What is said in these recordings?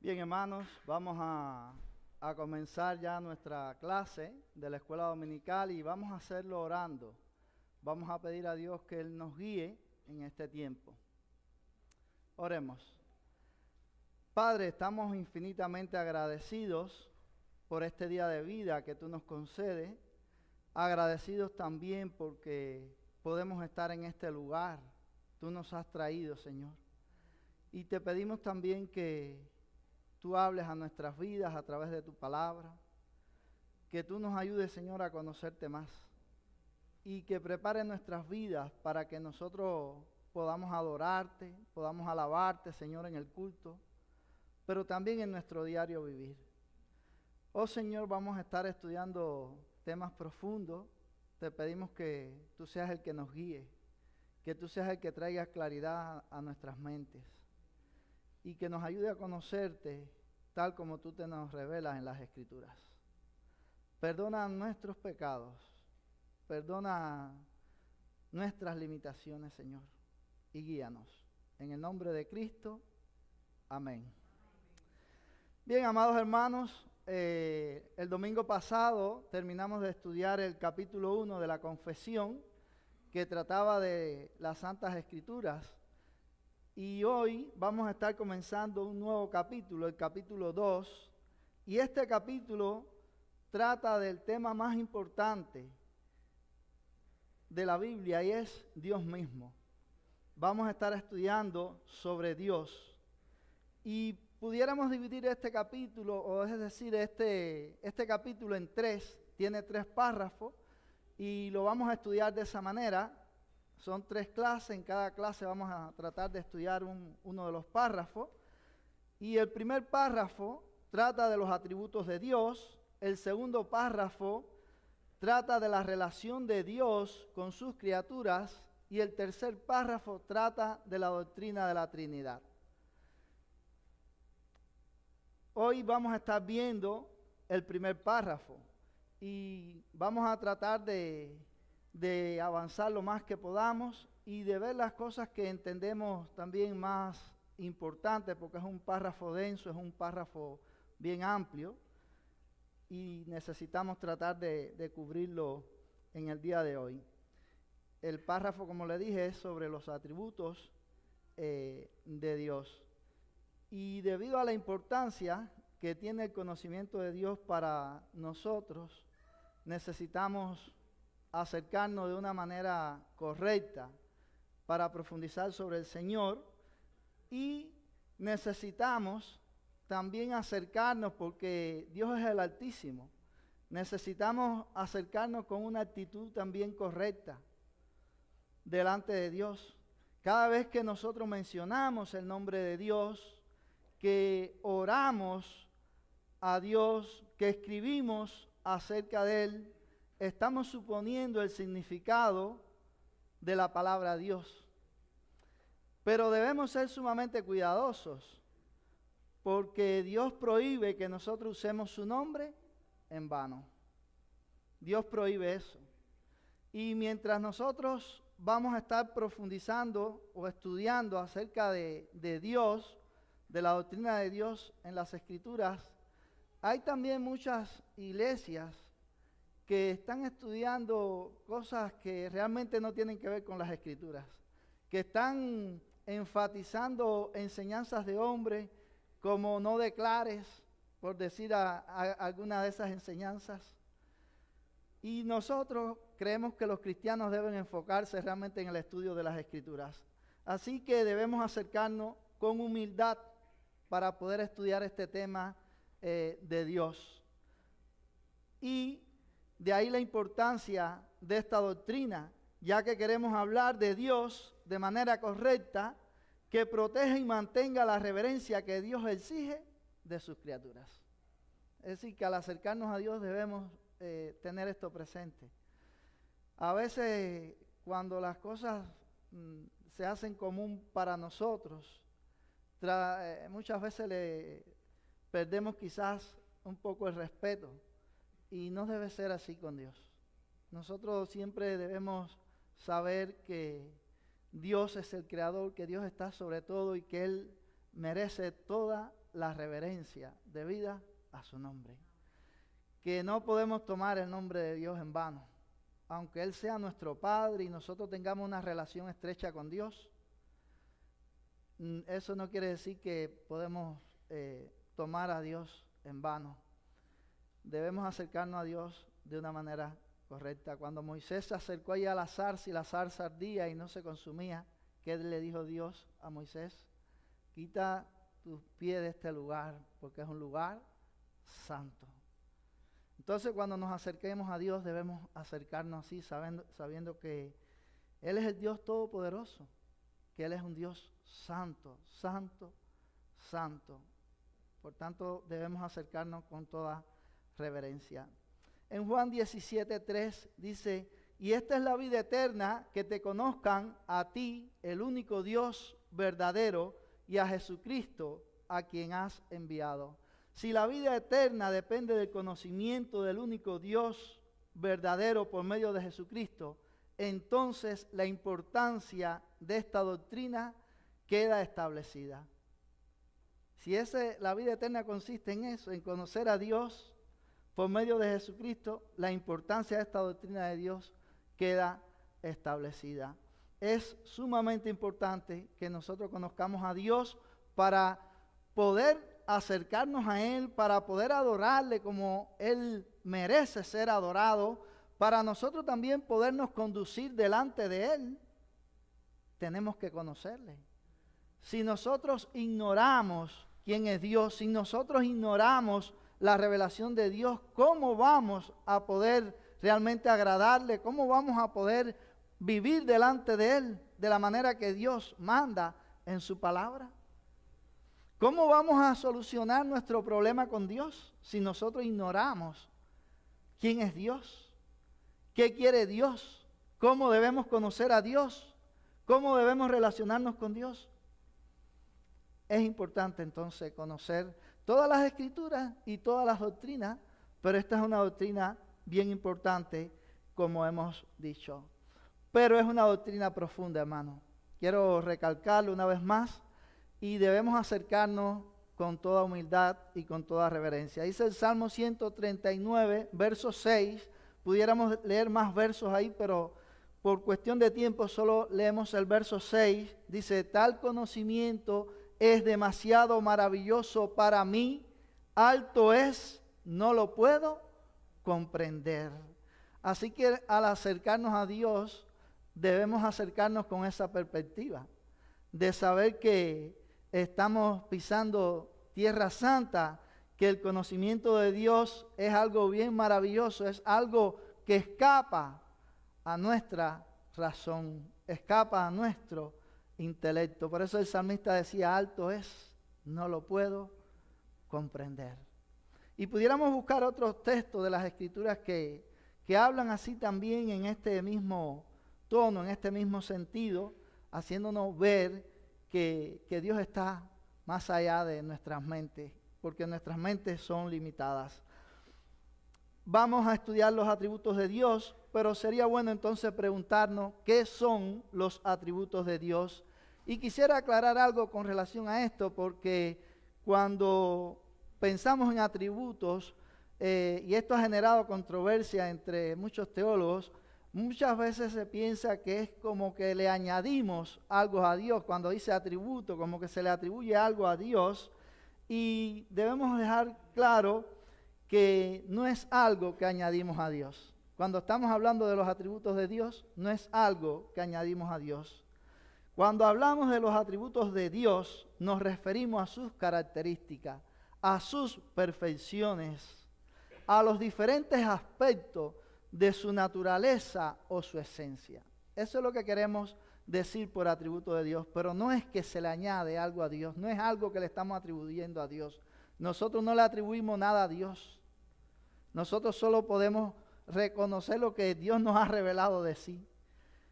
Bien, hermanos, vamos a comenzar ya nuestra clase de la escuela dominical y vamos a hacerlo orando. Vamos a pedir a Dios que Él nos guíe en este tiempo. Oremos. Padre, estamos infinitamente agradecidos por este día de vida que tú nos concedes. Agradecidos también porque podemos estar en este lugar. Tú nos has traído, Señor. Y te pedimos también que tú hables a nuestras vidas a través de tu palabra, que tú nos ayudes, Señor, a conocerte más y que prepares nuestras vidas para que nosotros podamos adorarte, podamos alabarte, Señor, en el culto, pero también en nuestro diario vivir. Oh Señor, vamos a estar estudiando temas profundos. Te pedimos que tú seas el que nos guíe, que tú seas el que traiga claridad a nuestras mentes y que nos ayude a conocerte tal como tú te nos revelas en las Escrituras. Perdona nuestros pecados, perdona nuestras limitaciones, Señor, y guíanos. En el nombre de Cristo, amén. Bien, amados hermanos, el domingo pasado terminamos de estudiar el capítulo 1 de la Confesión, que trataba de las Santas Escrituras. Y hoy vamos a estar comenzando un nuevo capítulo, el capítulo 2. Y este capítulo trata del tema más importante de la Biblia y es Dios mismo. Vamos a estar estudiando sobre Dios. Y pudiéramos dividir este capítulo, o es decir, este capítulo en tres, tiene 3 párrafos, y lo vamos a estudiar de esa manera. Son 3 clases, en cada clase vamos a tratar de estudiar uno de los párrafos. Y el primer párrafo trata de los atributos de Dios, el segundo párrafo trata de la relación de Dios con sus criaturas y el tercer párrafo trata de la doctrina de la Trinidad. Hoy vamos a estar viendo el primer párrafo y vamos a tratar de avanzar lo más que podamos y de ver las cosas que entendemos también más importantes, porque es un párrafo denso, es un párrafo bien amplio y necesitamos tratar de cubrirlo en el día de hoy. El párrafo, como le dije, es sobre los atributos de Dios. Y debido a la importancia que tiene el conocimiento de Dios para nosotros, necesitamos acercarnos de una manera correcta para profundizar sobre el Señor y necesitamos también acercarnos porque Dios es el Altísimo. Necesitamos acercarnos con una actitud también correcta delante de Dios. Cada vez que nosotros mencionamos el nombre de Dios, que oramos a Dios, que escribimos acerca de Él, estamos suponiendo el significado de la palabra Dios. Pero debemos ser sumamente cuidadosos, porque Dios prohíbe que nosotros usemos su nombre en vano. Dios prohíbe eso. Y mientras nosotros vamos a estar profundizando o estudiando acerca de Dios, de la doctrina de Dios en las Escrituras, hay también muchas iglesias que están estudiando cosas que realmente no tienen que ver con las Escrituras, que están enfatizando enseñanzas de hombres como no declares, por decir alguna de esas enseñanzas. Y nosotros creemos que los cristianos deben enfocarse realmente en el estudio de las Escrituras. Así que debemos acercarnos con humildad para poder estudiar este tema de Dios. Y de ahí la importancia de esta doctrina, ya que queremos hablar de Dios de manera correcta, que proteja y mantenga la reverencia que Dios exige de sus criaturas. Es decir, que al acercarnos a Dios debemos tener esto presente. A veces, cuando las cosas se hacen común para nosotros, muchas veces le perdemos quizás un poco el respeto. Y no debe ser así con Dios. Nosotros siempre debemos saber que Dios es el creador, que Dios está sobre todo y que Él merece toda la reverencia debida a su nombre. Que no podemos tomar el nombre de Dios en vano. Aunque Él sea nuestro Padre y nosotros tengamos una relación estrecha con Dios, eso no quiere decir que podemos tomar a Dios en vano. Debemos acercarnos a Dios de una manera correcta. Cuando Moisés se acercó allá a la zarza y la zarza ardía y no se consumía, ¿qué le dijo Dios a Moisés? Quita tus pies de este lugar, porque es un lugar santo. Entonces, cuando nos acerquemos a Dios, debemos acercarnos así, sabiendo que Él es el Dios Todopoderoso, que Él es un Dios santo, santo, santo. Por tanto, debemos acercarnos con toda reverencia. En Juan 17:3 dice, y esta es la vida eterna, que te conozcan a ti, el único Dios verdadero, y a Jesucristo, a quien has enviado. Si la vida eterna depende del conocimiento del único Dios verdadero por medio de Jesucristo, entonces la importancia de esta doctrina queda establecida. Si la vida eterna consiste en eso, en conocer a Dios por medio de Jesucristo, la importancia de esta doctrina de Dios queda establecida. Es sumamente importante que nosotros conozcamos a Dios para poder acercarnos a Él, para poder adorarle como Él merece ser adorado, para nosotros también podernos conducir delante de Él. Tenemos que conocerle. Si nosotros ignoramos quién es Dios, si nosotros ignoramos la revelación de Dios, ¿cómo vamos a poder realmente agradarle? ¿Cómo vamos a poder vivir delante de Él de la manera que Dios manda en su palabra? ¿Cómo vamos a solucionar nuestro problema con Dios si nosotros ignoramos quién es Dios? ¿Qué quiere Dios? ¿Cómo debemos conocer a Dios? ¿Cómo debemos relacionarnos con Dios? Es importante entonces conocer todas las escrituras y todas las doctrinas, pero esta es una doctrina bien importante, como hemos dicho. Pero es una doctrina profunda, hermano. Quiero recalcarlo una vez más y debemos acercarnos con toda humildad y con toda reverencia. Dice el Salmo 139, verso 6. Pudiéramos leer más versos ahí, pero por cuestión de tiempo solo leemos el verso 6. Dice, tal conocimiento es demasiado maravilloso para mí, alto es, no lo puedo comprender. Así que al acercarnos a Dios, debemos acercarnos con esa perspectiva, de saber que estamos pisando tierra santa, que el conocimiento de Dios es algo bien maravilloso, es algo que escapa a nuestra razón, escapa a nuestro intelecto. Por eso el salmista decía, alto es, no lo puedo comprender. Y pudiéramos buscar otros textos de las Escrituras que hablan así también en este mismo tono, en este mismo sentido, haciéndonos ver que Dios está más allá de nuestras mentes, porque nuestras mentes son limitadas. Vamos a estudiar los atributos de Dios, pero sería bueno entonces preguntarnos qué son los atributos de Dios. Y quisiera aclarar algo con relación a esto, porque cuando pensamos en atributos, y esto ha generado controversia entre muchos teólogos, muchas veces se piensa que es como que le añadimos algo a Dios. Cuando dice atributo, como que se le atribuye algo a Dios, y debemos dejar claro que no es algo que añadimos a Dios. Cuando estamos hablando de los atributos de Dios, no es algo que añadimos a Dios. Cuando hablamos de los atributos de Dios, nos referimos a sus características, a sus perfecciones, a los diferentes aspectos de su naturaleza o su esencia. Eso es lo que queremos decir por atributo de Dios, pero no es que se le añade algo a Dios, no es algo que le estamos atribuyendo a Dios. Nosotros no le atribuimos nada a Dios. Nosotros solo podemos reconocer lo que Dios nos ha revelado de sí.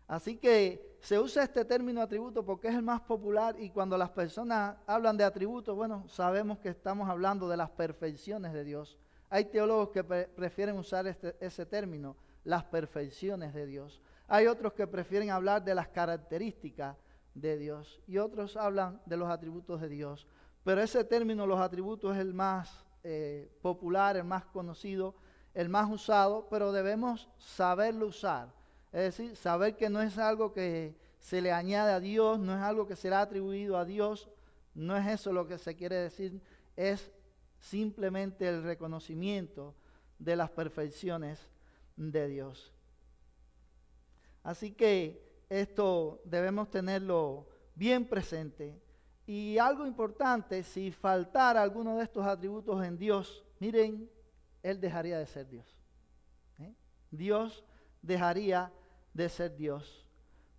Así que se usa este término atributo porque es el más popular, y cuando las personas hablan de atributos, bueno, sabemos que estamos hablando de las perfecciones de Dios. Hay teólogos que prefieren usar ese término, las perfecciones de Dios. Hay otros que prefieren hablar de las características de Dios, y otros hablan de los atributos de Dios. pero ese término, los atributos, es el más popular, el más conocido, el más usado, pero debemos saberlo usar. Es decir, saber que no es algo que se le añade a Dios, no es algo que será atribuido a Dios, no es eso lo que se quiere decir, es simplemente el reconocimiento de las perfecciones de Dios. Así que esto debemos tenerlo bien presente. Y algo importante, si faltara alguno de estos atributos en Dios, miren, Él dejaría de ser Dios. Dios dejaría de ser Dios.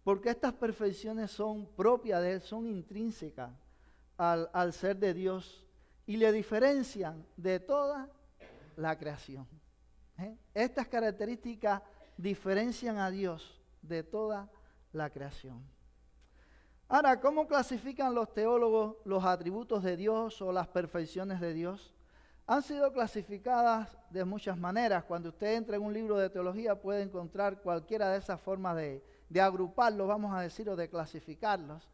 Porque estas perfecciones son propias de Él, son intrínsecas al ser de Dios y le diferencian de toda la creación. Estas características diferencian a Dios de toda la creación. Ahora, ¿cómo clasifican los teólogos los atributos de Dios o las perfecciones de Dios? Han sido clasificadas de muchas maneras. Cuando usted entra en un libro de teología puede encontrar cualquiera de esas formas de agruparlos, vamos a decir, o de clasificarlos.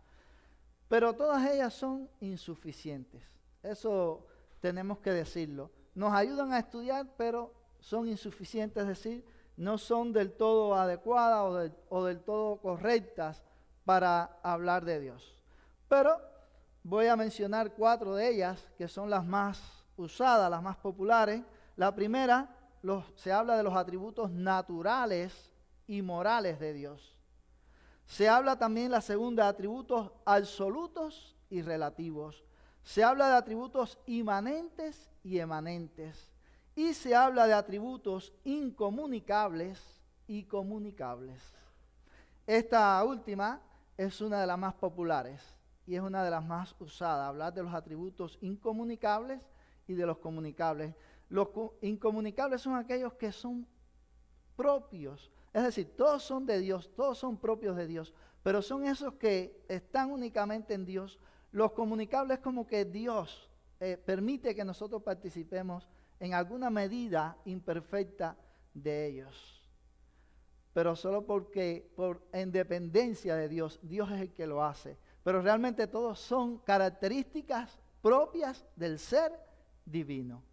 Pero todas ellas son insuficientes. Eso tenemos que decirlo. Nos ayudan a estudiar, pero son insuficientes, es decir, no son del todo adecuadas o del todo correctas para hablar de Dios. Pero voy a mencionar 4 de ellas que son las más usadas, las más populares. La primera, se habla de los atributos naturales y morales de Dios. Se habla también, la segunda, de atributos absolutos y relativos. Se habla de atributos inmanentes y emanentes. Y se habla de atributos incomunicables y comunicables. Esta última es una de las más populares y es una de las más usadas, hablar de los atributos incomunicables y de los comunicables. Los incomunicables son aquellos que son propios, es decir, todos son de Dios, todos son propios de Dios, pero son esos que están únicamente en Dios. Los comunicables, como que Dios permite que nosotros participemos en alguna medida imperfecta de ellos. Pero solo porque en dependencia de Dios, Dios es el que lo hace. Pero realmente todos son características propias del ser divino.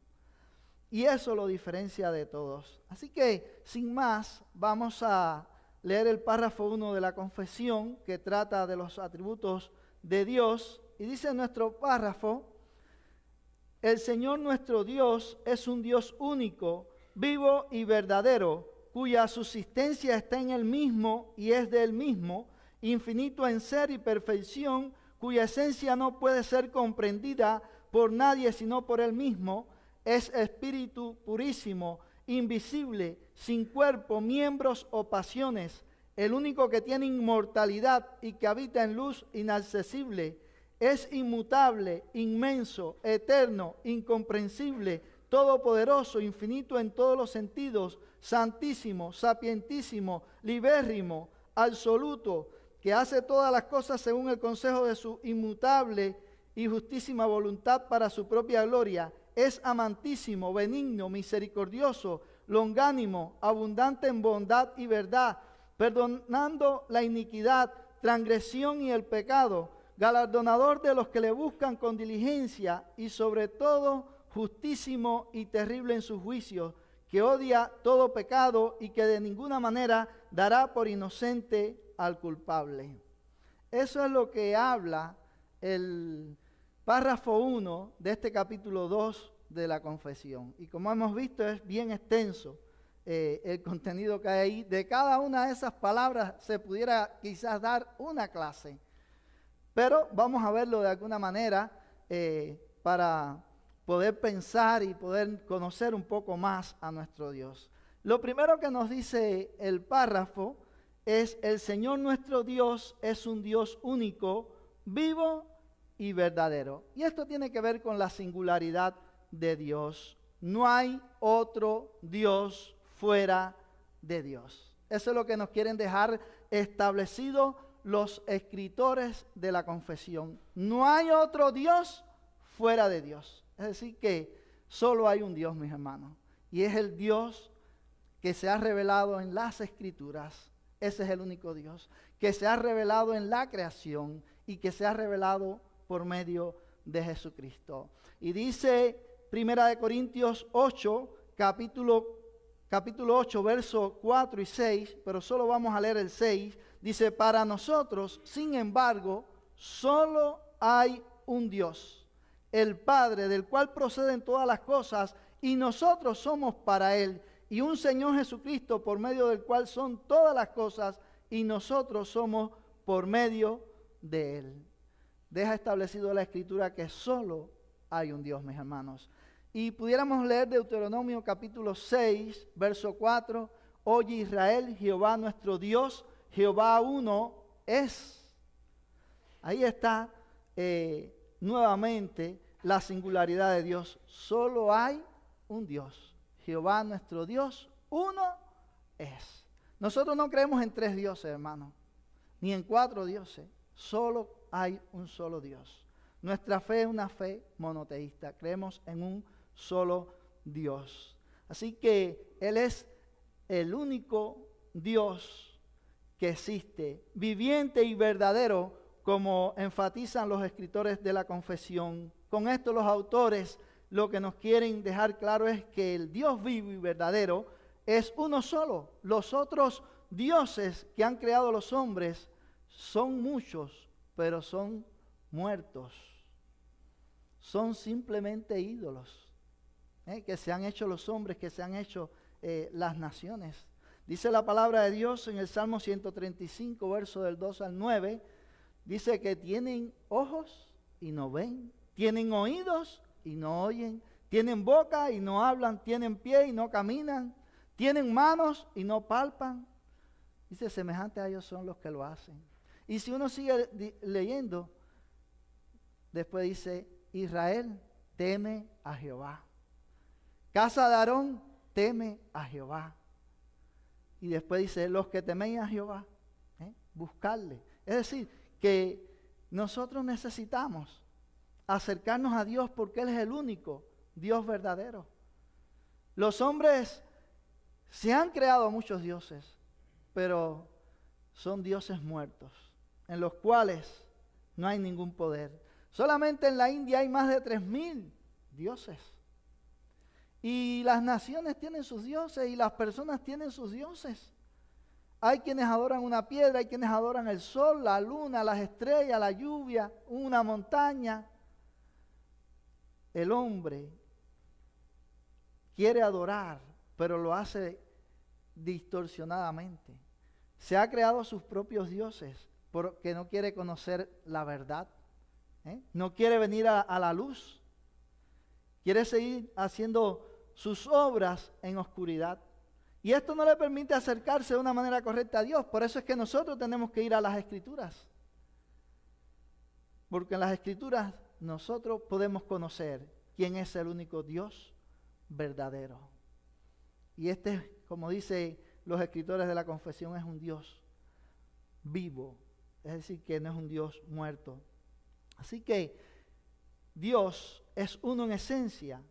Y eso lo diferencia de todos. Así que, sin más, vamos a leer el párrafo 1 de la confesión que trata de los atributos de Dios. Y dice nuestro párrafo: el Señor nuestro Dios es un Dios único, vivo y verdadero, cuya subsistencia está en Él mismo y es de Él mismo, infinito en ser y perfección, cuya esencia no puede ser comprendida por nadie sino por Él mismo, es espíritu purísimo, invisible, sin cuerpo, miembros o pasiones, el único que tiene inmortalidad y que habita en luz inaccesible, es inmutable, inmenso, eterno, incomprensible, todopoderoso, infinito en todos los sentidos, santísimo, sapientísimo, libérrimo, absoluto, que hace todas las cosas según el consejo de su inmutable y justísima voluntad para su propia gloria, es amantísimo, benigno, misericordioso, longánimo, abundante en bondad y verdad, perdonando la iniquidad, transgresión y el pecado, galardonador de los que le buscan con diligencia y sobre todo justísimo y terrible en sus juicios, que odia todo pecado y que de ninguna manera dará por inocente al culpable. Eso es lo que habla el párrafo 1 de este capítulo 2 de la confesión. Y como hemos visto, es bien extenso el contenido que hay ahí. De cada una de esas palabras se pudiera quizás dar una clase. Pero vamos a verlo de alguna manera para poder pensar y poder conocer un poco más a nuestro Dios. Lo primero que nos dice el párrafo es: el Señor nuestro Dios es un Dios único, vivo y verdadero. Y esto tiene que ver con la singularidad de Dios. No hay otro Dios fuera de Dios. Eso es lo que nos quieren dejar establecido los escritores de la confesión. No hay otro Dios fuera de Dios. Es decir, que solo hay un Dios, mis hermanos. Y es el Dios que se ha revelado en las Escrituras. Ese es el único Dios que se ha revelado en la creación y que se ha revelado por medio de Jesucristo. Y dice 1 Corintios 8, capítulo 8, versos 4 y 6, pero solo vamos a leer el 6. Dice, para nosotros, sin embargo, solo hay un Dios, el Padre, del cual proceden todas las cosas, y nosotros somos para Él, y un Señor Jesucristo, por medio del cual son todas las cosas, y nosotros somos por medio de Él. Deja establecido la Escritura que solo hay un Dios, mis hermanos. Y pudiéramos leer Deuteronomio capítulo 6, verso 4. Oye Israel, Jehová nuestro Dios, Jehová uno es. Ahí está nuevamente la singularidad de Dios. Solo hay un Dios. Jehová nuestro Dios, uno es. Nosotros no creemos en 3 dioses, hermano, ni en 4 dioses. Solo hay un solo Dios. Nuestra fe es una fe monoteísta. Creemos en un solo Dios. Así que Él es el único Dios que existe, viviente y verdadero, como enfatizan los escritores de la confesión. Con esto los autores lo que nos quieren dejar claro es que el Dios vivo y verdadero es uno solo. Los otros dioses que han creado los hombres son muchos, pero son muertos. Son simplemente ídolos que se han hecho los hombres, que se han hecho las naciones. Dice la palabra de Dios en el Salmo 135, verso del 2 al 9, dice que tienen ojos y no ven, tienen oídos y no oyen, tienen boca y no hablan, tienen pie y no caminan, tienen manos y no palpan. Dice, semejante a ellos son los que lo hacen. Y si uno sigue leyendo, después dice, Israel teme a Jehová. Casa de Aarón teme a Jehová. Y después dice, los que temen a Jehová, buscarle. Es decir, que nosotros necesitamos acercarnos a Dios porque Él es el único Dios verdadero. Los hombres se han creado muchos dioses, pero son dioses muertos, en los cuales no hay ningún poder. Solamente en la India hay más de 3000 dioses. Y las naciones tienen sus dioses y las personas tienen sus dioses. Hay quienes adoran una piedra, hay quienes adoran el sol, la luna, las estrellas, la lluvia, una montaña. El hombre quiere adorar, pero lo hace distorsionadamente. Se ha creado sus propios dioses porque no quiere conocer la verdad. No quiere venir a la luz. Quiere seguir haciendo sus obras en oscuridad. Y esto no le permite acercarse de una manera correcta a Dios. Por eso es que nosotros tenemos que ir a las Escrituras. Porque en las Escrituras nosotros podemos conocer quién es el único Dios verdadero. Y este, como dicen los escritores de la confesión, es un Dios vivo. Es decir, que no es un Dios muerto. Así que Dios es uno en esencia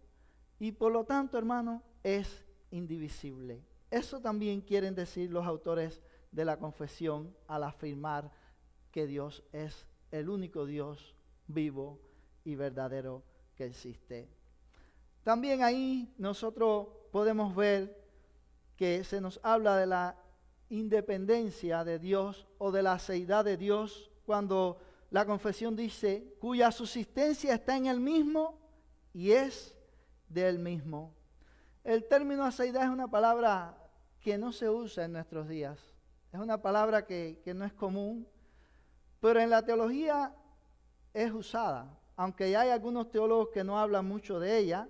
y por lo tanto, hermano, es indivisible. Eso también quieren decir los autores de la confesión al afirmar que Dios es el único Dios vivo y verdadero que existe. También ahí nosotros podemos ver que se nos habla de la independencia de Dios o de la seidad de Dios cuando la confesión dice cuya subsistencia está en Él mismo y es de Él mismo. El término aceidad es una palabra que no se usa en nuestros días. Es una palabra que no es común, pero en la teología es usada. Aunque ya hay algunos teólogos que no hablan mucho de ella,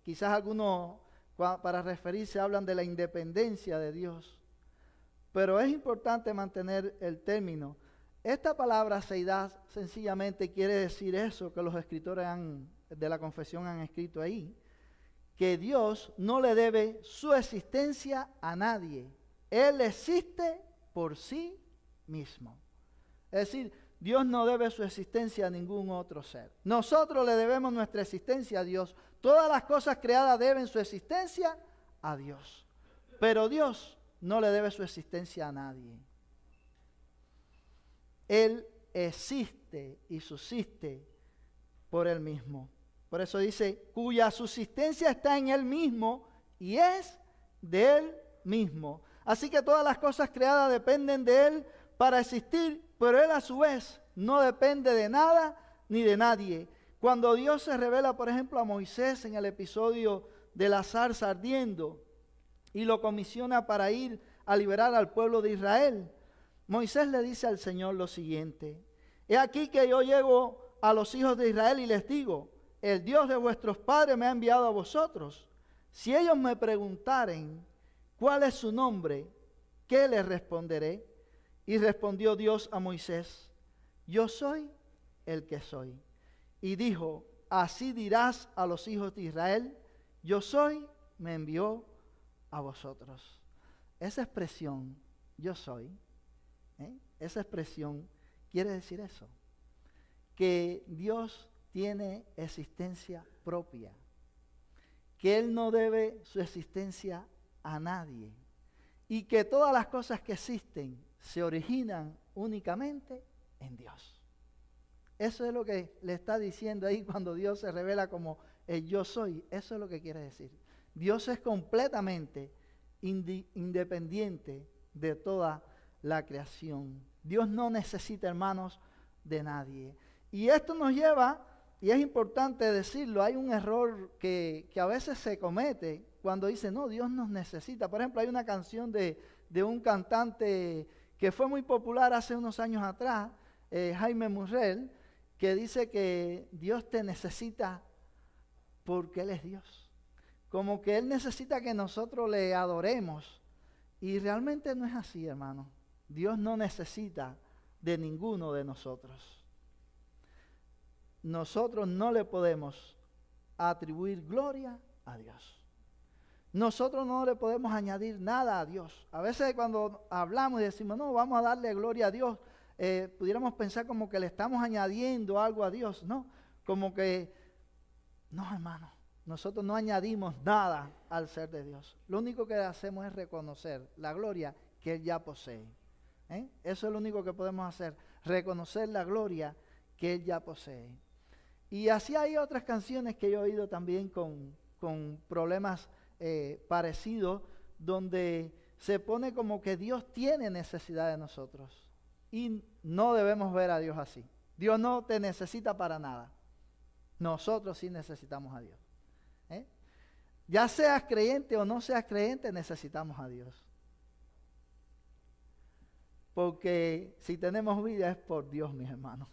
quizás algunos para referirse hablan de la independencia de Dios. Pero es importante mantener el término. Esta palabra aceidad sencillamente quiere decir eso que los escritores de la confesión han escrito ahí, que Dios no le debe su existencia a nadie. Él existe por sí mismo. Es decir, Dios no debe su existencia a ningún otro ser. Nosotros le debemos nuestra existencia a Dios. Todas las cosas creadas deben su existencia a Dios. Pero Dios no le debe su existencia a nadie. Él existe y subsiste por Él mismo. Por eso dice, cuya subsistencia está en Él mismo y es de Él mismo. Así que todas las cosas creadas dependen de Él para existir, pero Él a su vez no depende de nada ni de nadie. Cuando Dios se revela, por ejemplo, a Moisés en el episodio de la zarza ardiendo y lo comisiona para ir a liberar al pueblo de Israel, Moisés le dice al Señor lo siguiente: he aquí que yo llego a los hijos de Israel y les digo, el Dios de vuestros padres me ha enviado a vosotros. Si ellos me preguntaren cuál es su nombre, ¿qué les responderé? Y respondió Dios a Moisés, yo soy el que soy. Y dijo, así dirás a los hijos de Israel, yo soy, me envió a vosotros. Esa expresión, yo soy, esa expresión quiere decir eso, que Dios tiene existencia propia, que Él no debe su existencia a nadie y que todas las cosas que existen se originan únicamente en Dios. Eso es lo que le está diciendo ahí cuando Dios se revela como el yo soy. Eso es lo que quiere decir. Dios es completamente independiente de toda la creación. Dios no necesita, hermanos, de nadie. Y esto nos lleva, y es importante decirlo, hay un error que a veces se comete cuando dice, no, Dios nos necesita. Por ejemplo, hay una canción de un cantante que fue muy popular hace unos años atrás, Jaime Murrell, que dice que Dios te necesita porque Él es Dios. Como que Él necesita que nosotros le adoremos. Y realmente no es así, hermano. Dios no necesita de ninguno de nosotros. Nosotros no le podemos atribuir gloria a Dios. Nosotros no le podemos añadir nada a Dios. A veces cuando hablamos y decimos, no, vamos a darle gloria a Dios, pudiéramos pensar como que le estamos añadiendo algo a Dios. No, como que, no, hermano, nosotros no añadimos nada al ser de Dios. Lo único que hacemos es reconocer la gloria que Él ya posee. Eso es lo único que podemos hacer, reconocer la gloria que Él ya posee. Y así hay otras canciones que yo he oído también con problemas parecidos, donde se pone como que Dios tiene necesidad de nosotros. Y no debemos ver a Dios así. Dios no te necesita para nada. Nosotros sí necesitamos a Dios. Ya seas creyente o no seas creyente, necesitamos a Dios. Porque si tenemos vida es por Dios, mis hermanos.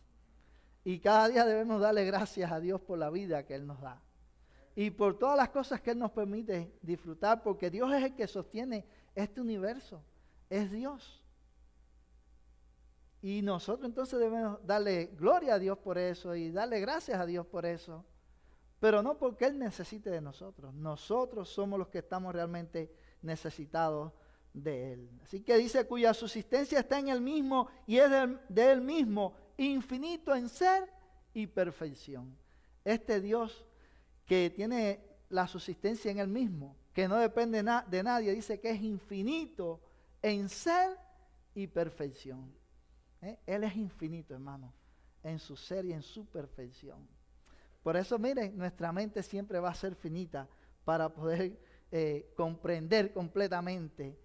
Y cada día debemos darle gracias a Dios por la vida que Él nos da. Y por todas las cosas que Él nos permite disfrutar, porque Dios es el que sostiene este universo. Es Dios. Y nosotros entonces debemos darle gloria a Dios por eso y darle gracias a Dios por eso. Pero no porque Él necesite de nosotros. Nosotros somos los que estamos realmente necesitados de Él. Así que dice, cuya subsistencia está en Él mismo y es de Él mismo, infinito en ser y perfección. Este Dios que tiene la subsistencia en Él mismo, que no depende de nadie, dice que es infinito en ser y perfección. Él es infinito, hermano, en su ser y en su perfección. Por eso, miren, nuestra mente siempre va a ser finita para poder comprender completamente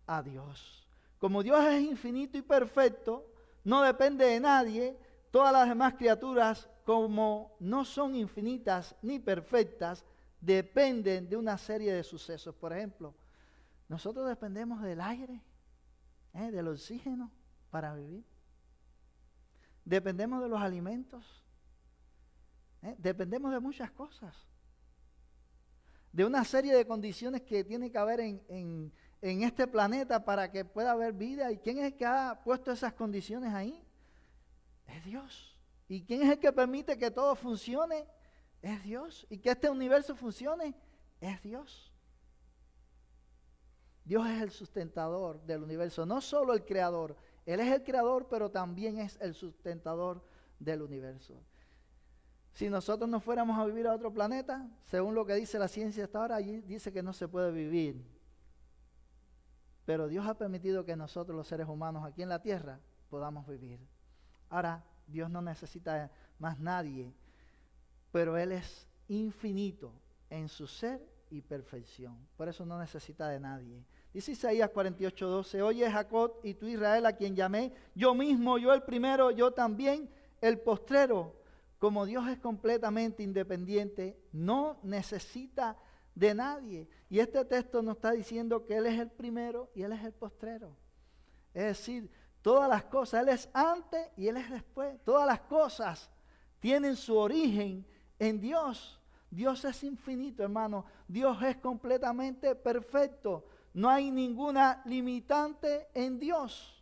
a Dios. Como Dios es infinito y perfecto, no depende de nadie, todas las demás criaturas, como no son infinitas ni perfectas, dependen de una serie de sucesos. Por ejemplo, nosotros dependemos del aire, del oxígeno para vivir. Dependemos de los alimentos. Dependemos de muchas cosas. De una serie de condiciones que tiene que haber en este planeta para que pueda haber vida. ¿Y quién es el que ha puesto esas condiciones ahí? Es Dios. ¿Y quién es el que permite que todo funcione? Es Dios. ¿Y que este universo funcione? Es Dios. Dios es el sustentador del universo, no solo el creador. Él es el creador, pero también es el sustentador del universo. Si nosotros nos fuéramos a vivir a otro planeta, según lo que dice la ciencia hasta ahora, allí dice que no se puede vivir. Pero Dios ha permitido que nosotros, los seres humanos aquí en la tierra, podamos vivir. Ahora, Dios no necesita más nadie pero Él es infinito en su ser y perfección. Por eso no necesita de nadie. Dice Isaías 48:12, oye Jacob y tú Israel, a quien llamé, yo mismo, yo el primero, yo también el postrero. Como Dios es completamente independiente, no necesita de nadie. Y este texto nos está diciendo que Él es el primero y Él es el postrero. Es decir, todas las cosas, Él es antes y Él es después. Todas las cosas tienen su origen en Dios. Dios es infinito, hermano. Dios es completamente perfecto. No hay ninguna limitante en Dios.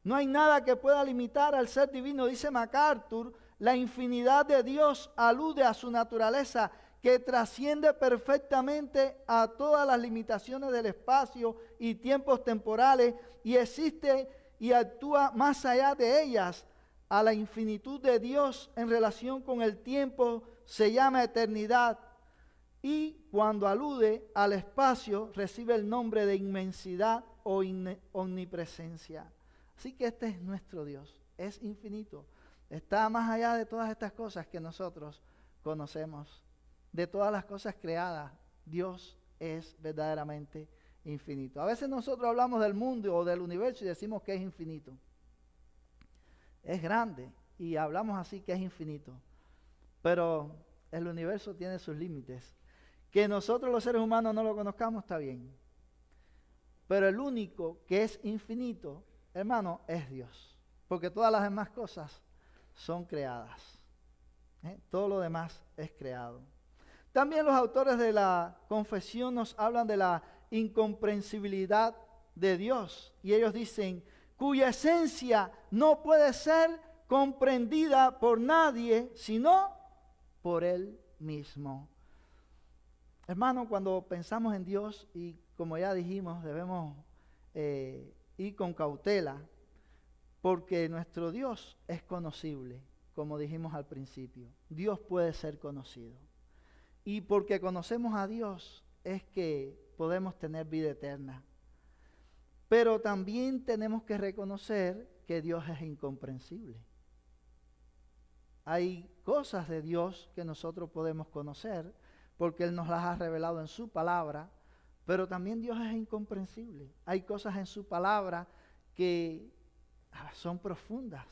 No hay nada que pueda limitar al ser divino. Dice MacArthur, la infinidad de Dios alude a su naturaleza que trasciende perfectamente a todas las limitaciones del espacio y tiempos temporales y existe y actúa más allá de ellas. A la infinitud de Dios en relación con el tiempo se llama eternidad y cuando alude al espacio recibe el nombre de inmensidad o omnipresencia. Así que este es nuestro Dios, es infinito, está más allá de todas estas cosas que nosotros conocemos, de todas las cosas creadas. Dios es verdaderamente infinito. A veces nosotros hablamos del mundo o del universo y decimos que es infinito. Es grande y hablamos así que es infinito, pero el universo tiene sus límites. Que nosotros los seres humanos no lo conozcamos está bien, pero el único que es infinito, hermano, es Dios, porque todas las demás cosas son creadas. Todo lo demás es creado. También los autores de la confesión nos hablan de la incomprensibilidad de Dios y ellos dicen, cuya esencia no puede ser comprendida por nadie, sino por Él mismo. Hermano, cuando pensamos en Dios, y como ya dijimos, debemos ir con cautela, porque nuestro Dios es conocible, como dijimos al principio. Dios puede ser conocido. Y porque conocemos a Dios es que podemos tener vida eterna. Pero también tenemos que reconocer que Dios es incomprensible. Hay cosas de Dios que nosotros podemos conocer porque Él nos las ha revelado en su palabra, pero también Dios es incomprensible. Hay cosas en su palabra que son profundas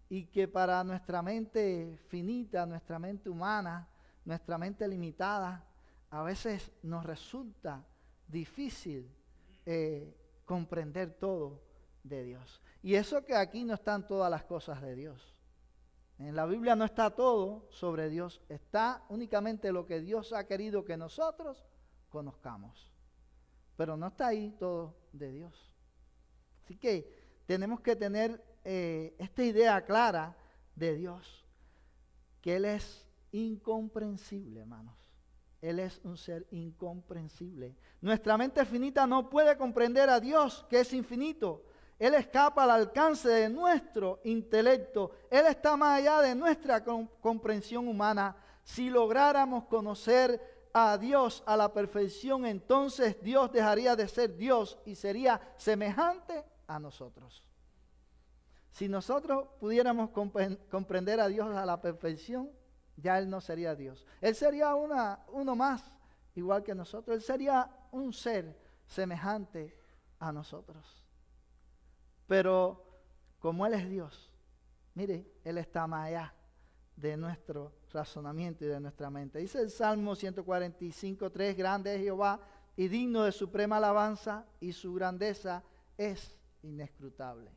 y que para nuestra mente finita, nuestra mente humana, nuestra mente limitada, a veces nos resulta difícil comprender todo de Dios. Y eso que aquí no están todas las cosas de Dios. En la Biblia no está todo sobre Dios, está únicamente lo que Dios ha querido que nosotros conozcamos. Pero no está ahí todo de Dios. Así que tenemos que tener esta idea clara de Dios, que Él es incomprensible, hermanos. Él es un ser incomprensible. Nuestra mente finita no puede comprender a Dios, que es infinito. Él escapa al alcance de nuestro intelecto. Él está más allá de nuestra comprensión humana. Si lográramos conocer a Dios a la perfección, entonces Dios dejaría de ser Dios y sería semejante a nosotros. Si nosotros pudiéramos comprender a Dios a la perfección, ya Él no sería Dios. Él sería uno más, igual que nosotros. Él sería un ser semejante a nosotros. Pero como Él es Dios, mire, Él está más allá de nuestro razonamiento y de nuestra mente. Dice el Salmo 145:3, grande es Jehová y digno de suprema alabanza, y su grandeza es inescrutable.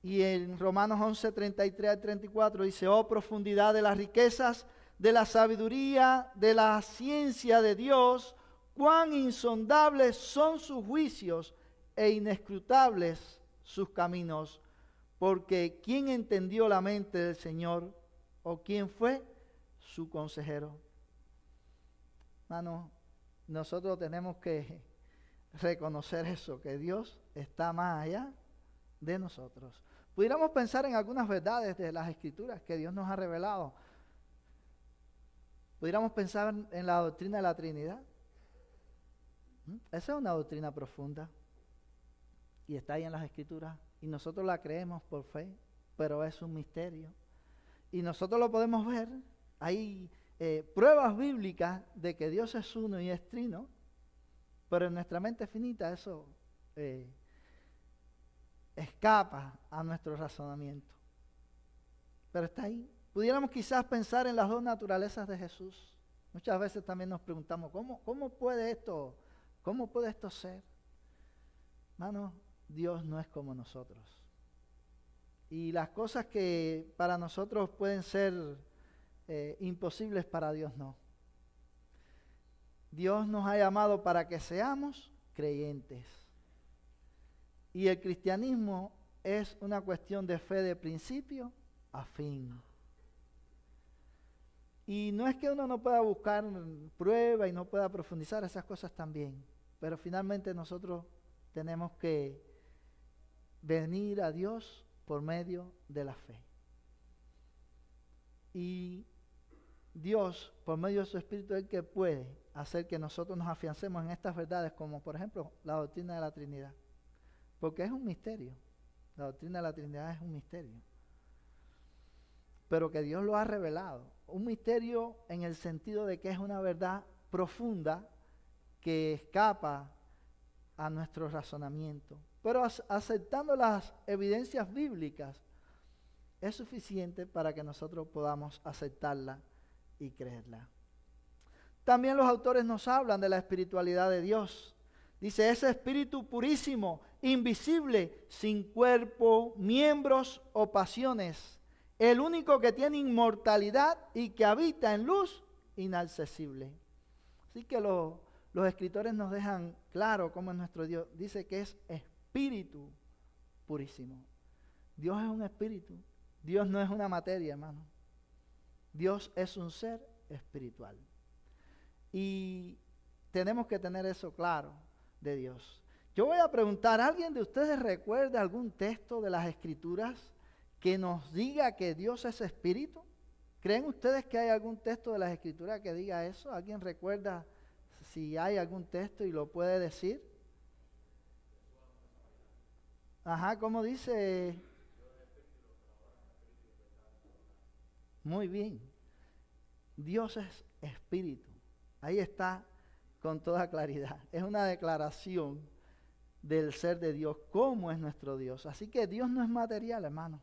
Y en Romanos 11:33-34 dice, oh profundidad de las riquezas, de la sabiduría, de la ciencia de Dios, cuán insondables son sus juicios e inescrutables sus caminos, porque ¿quién entendió la mente del Señor? ¿O quién fue su consejero? Hermano, nosotros tenemos que reconocer eso, que Dios está más allá de nosotros. Pudiéramos pensar en algunas verdades de las Escrituras que Dios nos ha revelado. Pudiéramos pensar en la doctrina de la Trinidad. Esa es una doctrina profunda y está ahí en las Escrituras y nosotros la creemos por fe, pero es un misterio. y nosotros lo podemos ver. Hay pruebas bíblicas de que Dios es uno y es trino, pero en nuestra mente finita eso escapa a nuestro razonamiento. Pero está ahí. Pudiéramos quizás pensar en las dos naturalezas de Jesús. Muchas veces también nos preguntamos, ¿cómo puede esto ser? Hermano, Dios no es como nosotros. Y las cosas que para nosotros pueden ser imposibles, para Dios no. Dios nos ha llamado para que seamos creyentes. Y el cristianismo es una cuestión de fe de principio a fin. Y no es que uno no pueda buscar prueba y no pueda profundizar esas cosas también, pero finalmente nosotros tenemos que venir a Dios por medio de la fe. Y Dios, por medio de su Espíritu, es el que puede hacer que nosotros nos afiancemos en estas verdades, como por ejemplo la doctrina de la Trinidad. Porque es un misterio. La doctrina de la Trinidad es un misterio. Pero que Dios lo ha revelado. Un misterio en el sentido de que es una verdad profunda que escapa a nuestro razonamiento. Pero aceptando las evidencias bíblicas es suficiente para que nosotros podamos aceptarla y creerla. También los autores nos hablan de la espiritualidad de Dios. Dice, ese espíritu purísimo, invisible, sin cuerpo, miembros o pasiones, el único que tiene inmortalidad y que habita en luz inaccesible. Así que los escritores nos dejan claro cómo es nuestro Dios. Dice que es espíritu purísimo. Dios es un espíritu. Dios no es una materia, hermano. Dios es un ser espiritual. Y tenemos que tener eso claro de Dios. Yo voy a preguntar, ¿alguien de ustedes recuerda algún texto de las Escrituras que nos diga que Dios es espíritu? ¿Creen ustedes que hay algún texto de las Escrituras que diga eso? ¿Alguien recuerda si hay algún texto y lo puede decir? Ajá, ¿cómo dice? Muy bien. Dios es espíritu. Ahí está con toda claridad. Es una declaración del ser de Dios, cómo es nuestro Dios. Así que Dios no es material, hermano.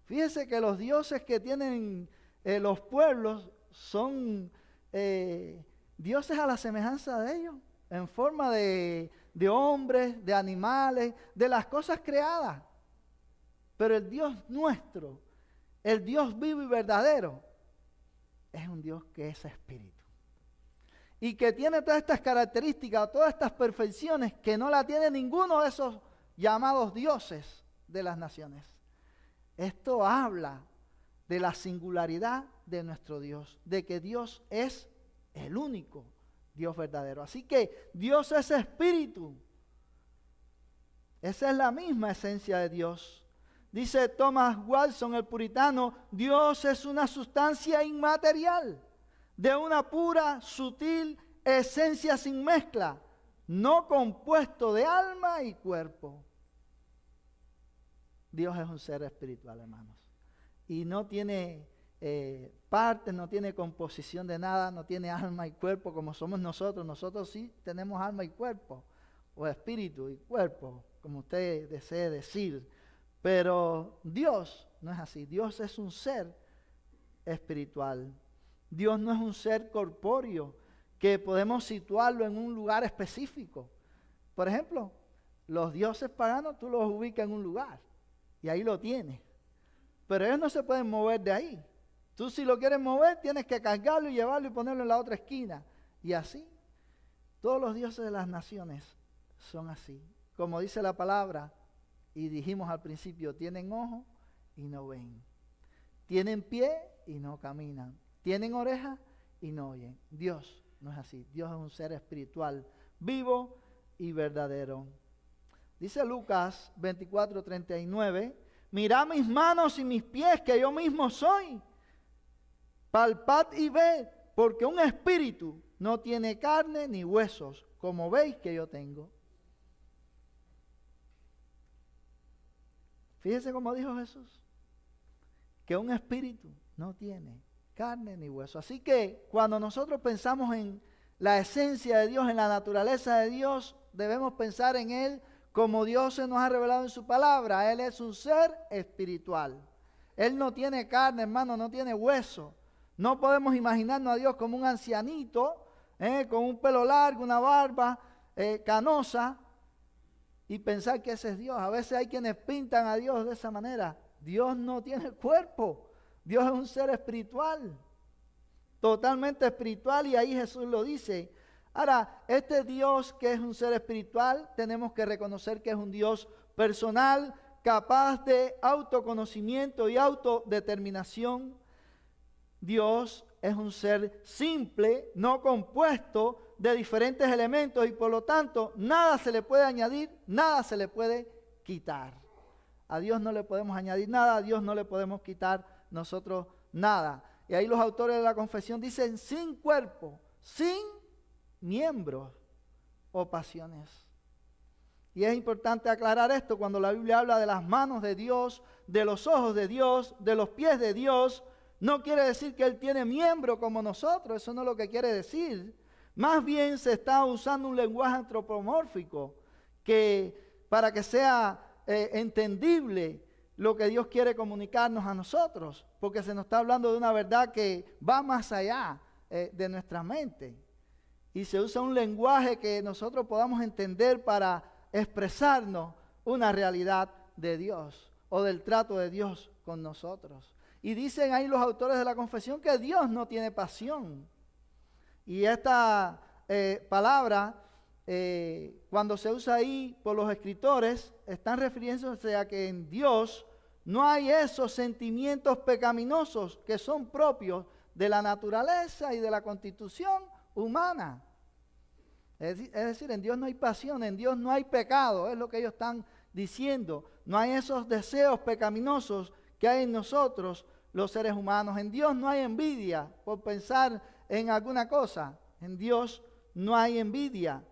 Fíjese que los dioses que tienen los pueblos son dioses a la semejanza de ellos, en forma de hombres, de animales, de las cosas creadas. Pero el Dios nuestro, el Dios vivo y verdadero, es un Dios que es espíritu. Y que tiene todas estas características, todas estas perfecciones que no la tiene ninguno de esos llamados dioses de las naciones. Esto habla de la singularidad de nuestro Dios, de que Dios es el único Dios verdadero. Así que Dios es espíritu. Esa es la misma esencia de Dios. Dice Thomas Watson, el puritano, Dios es una sustancia inmaterial, de una pura, sutil esencia sin mezcla, no compuesto de alma y cuerpo. Dios es un ser espiritual, hermanos. Y no tiene partes, no tiene composición de nada, no tiene alma y cuerpo como somos nosotros. Nosotros sí tenemos alma y cuerpo, o espíritu y cuerpo, como usted desee decir. Pero Dios no es así. Dios es un ser espiritual. Dios no es un ser corpóreo que podemos situarlo en un lugar específico. Por ejemplo, los dioses paganos tú los ubicas en un lugar y ahí lo tienes. Pero ellos no se pueden mover de ahí. Tú si lo quieres mover tienes que cargarlo y llevarlo y ponerlo en la otra esquina. Y así, todos los dioses de las naciones son así. Como dice la palabra, y dijimos al principio, tienen ojos y no ven. Tienen pie y no caminan. Tienen orejas y no oyen. Dios no es así. Dios es un ser espiritual, vivo y verdadero. Dice Lucas 24:39, mirad mis manos y mis pies, que yo mismo soy. Palpad y ved, porque un espíritu no tiene carne ni huesos, como veis que yo tengo. Fíjese cómo dijo Jesús, que un espíritu no tiene carne ni hueso. Así que cuando nosotros pensamos en la esencia de Dios, en la naturaleza de Dios, debemos pensar en Él como Dios se nos ha revelado en su palabra. Él es un ser espiritual. Él no tiene carne, hermano, no tiene hueso. No podemos imaginarnos a Dios como un ancianito, con un pelo largo, una barba canosa, y pensar que ese es Dios. A veces hay quienes pintan a Dios de esa manera. Dios no tiene cuerpo. Dios es un ser espiritual, totalmente espiritual, y ahí Jesús lo dice. Ahora, este Dios que es un ser espiritual, tenemos que reconocer que es un Dios personal, capaz de autoconocimiento y autodeterminación. Dios es un ser simple, no compuesto de diferentes elementos, y por lo tanto nada se le puede añadir, nada se le puede quitar. A Dios no le podemos añadir nada, a Dios no le podemos quitar nosotros nada. Y ahí los autores de la confesión dicen: sin cuerpo, sin miembros o pasiones. Y es importante aclarar esto cuando la Biblia habla de las manos de Dios, de los ojos de Dios, de los pies de Dios. No quiere decir que Él tiene miembro como nosotros, eso no es lo que quiere decir. Más bien se está usando un lenguaje antropomórfico que para que sea entendible lo que Dios quiere comunicarnos a nosotros, porque se nos está hablando de una verdad que va más allá de nuestra mente. Y se usa un lenguaje que nosotros podamos entender para expresarnos una realidad de Dios o del trato de Dios con nosotros. Y dicen ahí los autores de la confesión que Dios no tiene pasión. Y esta palabra, cuando se usa ahí por los escritores, están refiriéndose a que en Dios no hay esos sentimientos pecaminosos que son propios de la naturaleza y de la constitución humana. Es decir, en Dios no hay pasión, en Dios no hay pecado, es lo que ellos están diciendo. No hay esos deseos pecaminosos que hay en nosotros, los seres humanos. En Dios no hay envidia por pensar en alguna cosa. En Dios no hay envidia.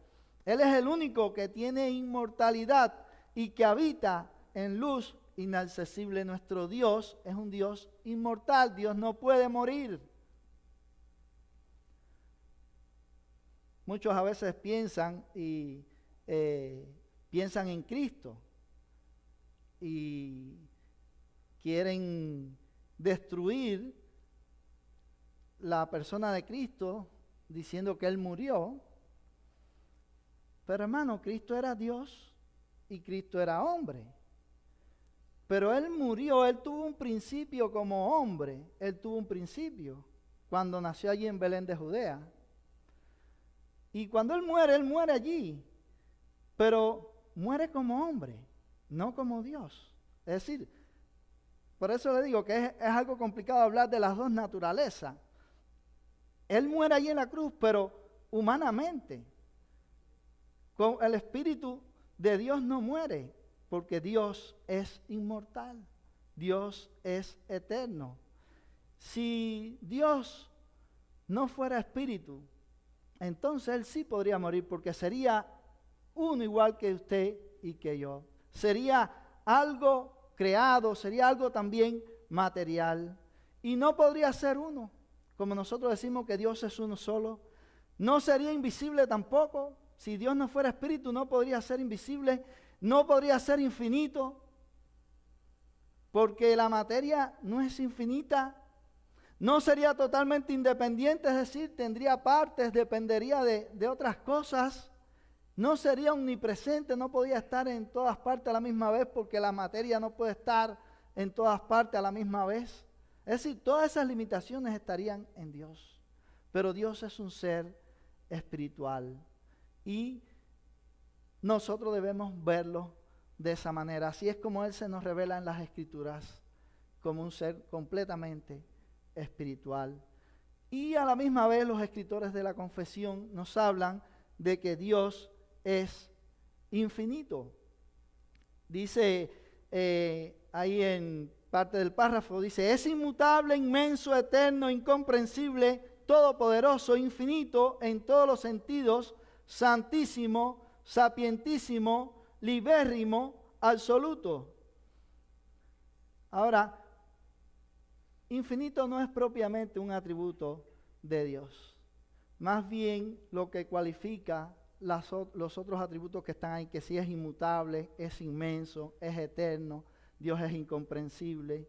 Él es el único que tiene inmortalidad y que habita en luz inaccesible. Nuestro Dios es un Dios inmortal. Dios no puede morir. Muchos a veces piensan en Cristo y quieren destruir la persona de Cristo diciendo que Él murió. Pero hermano, Cristo era Dios y Cristo era hombre. Pero Él murió, Él tuvo un principio como hombre. Él tuvo un principio cuando nació allí en Belén de Judea. Y cuando Él muere allí. Pero muere como hombre, no como Dios. Es decir, por eso le digo que es algo complicado hablar de las dos naturalezas. Él muere allí en la cruz, pero humanamente. Con el Espíritu de Dios no muere, porque Dios es inmortal. Dios es eterno. Si Dios no fuera espíritu, entonces Él sí podría morir, porque sería uno igual que usted y que yo. Sería algo creado, sería algo también material. Y no podría ser uno, como nosotros decimos que Dios es uno solo. No sería invisible tampoco. Si Dios no fuera espíritu, no podría ser invisible, no podría ser infinito, porque la materia no es infinita. No sería totalmente independiente, es decir, tendría partes, dependería de otras cosas. No sería omnipresente, no podía estar en todas partes a la misma vez, porque la materia no puede estar en todas partes a la misma vez. Es decir, todas esas limitaciones estarían en Dios. Pero Dios es un ser espiritual y nosotros debemos verlo de esa manera. Así es como Él se nos revela en las Escrituras, como un ser completamente espiritual. Y a la misma vez los escritores de la confesión nos hablan de que Dios es infinito. Dice ahí en parte del párrafo, dice: es inmutable, inmenso, eterno, incomprensible, todopoderoso, infinito en todos los sentidos, santísimo, sapientísimo, libérrimo, absoluto. Ahora, infinito no es propiamente un atributo de Dios. Más bien lo que cualifica los otros atributos que están ahí, que sí es inmutable, es inmenso, es eterno, Dios es incomprensible,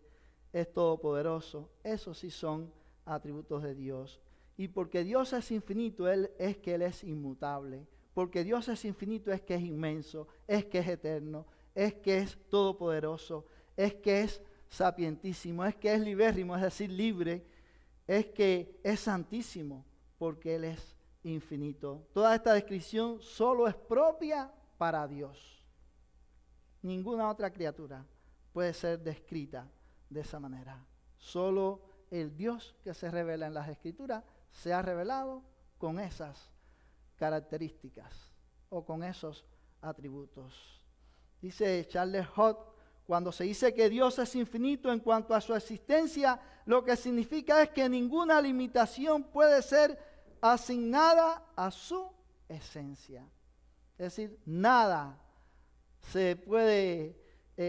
es todopoderoso. Esos sí son atributos de Dios. Y porque Dios es infinito, es que Él es inmutable. Porque Dios es infinito, es que es inmenso, es que es eterno, es que es todopoderoso, es que es sapientísimo, es que es libérrimo, es decir, libre, es que es santísimo, porque Él es infinito. Toda esta descripción solo es propia para Dios. Ninguna otra criatura puede ser descrita de esa manera. Solo el Dios que se revela en las Escrituras se ha revelado con esas características o con esos atributos. Dice Charles Hodge, cuando se dice que Dios es infinito en cuanto a su existencia, lo que significa es que ninguna limitación puede ser asignada a su esencia. Es decir, nada se puede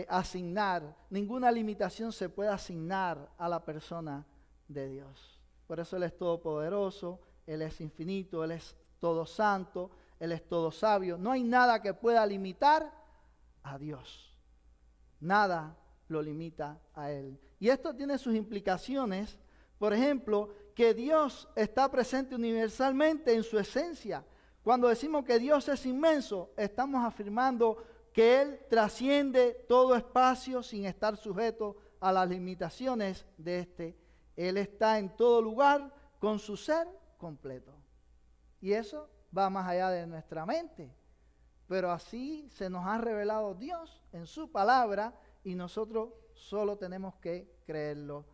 asignar, ninguna limitación se puede asignar a la persona de Dios. Por eso Él es todopoderoso, Él es infinito, Él es todo santo, Él es todo sabio. No hay nada que pueda limitar a Dios. Nada lo limita a Él. Y esto tiene sus implicaciones. Por ejemplo, que Dios está presente universalmente en su esencia. Cuando decimos que Dios es inmenso, estamos afirmando que Él trasciende todo espacio sin estar sujeto a las limitaciones de este. Él está en todo lugar con su ser completo. Y eso va más allá de nuestra mente. Pero así se nos ha revelado Dios en su palabra y nosotros solo tenemos que creerlo.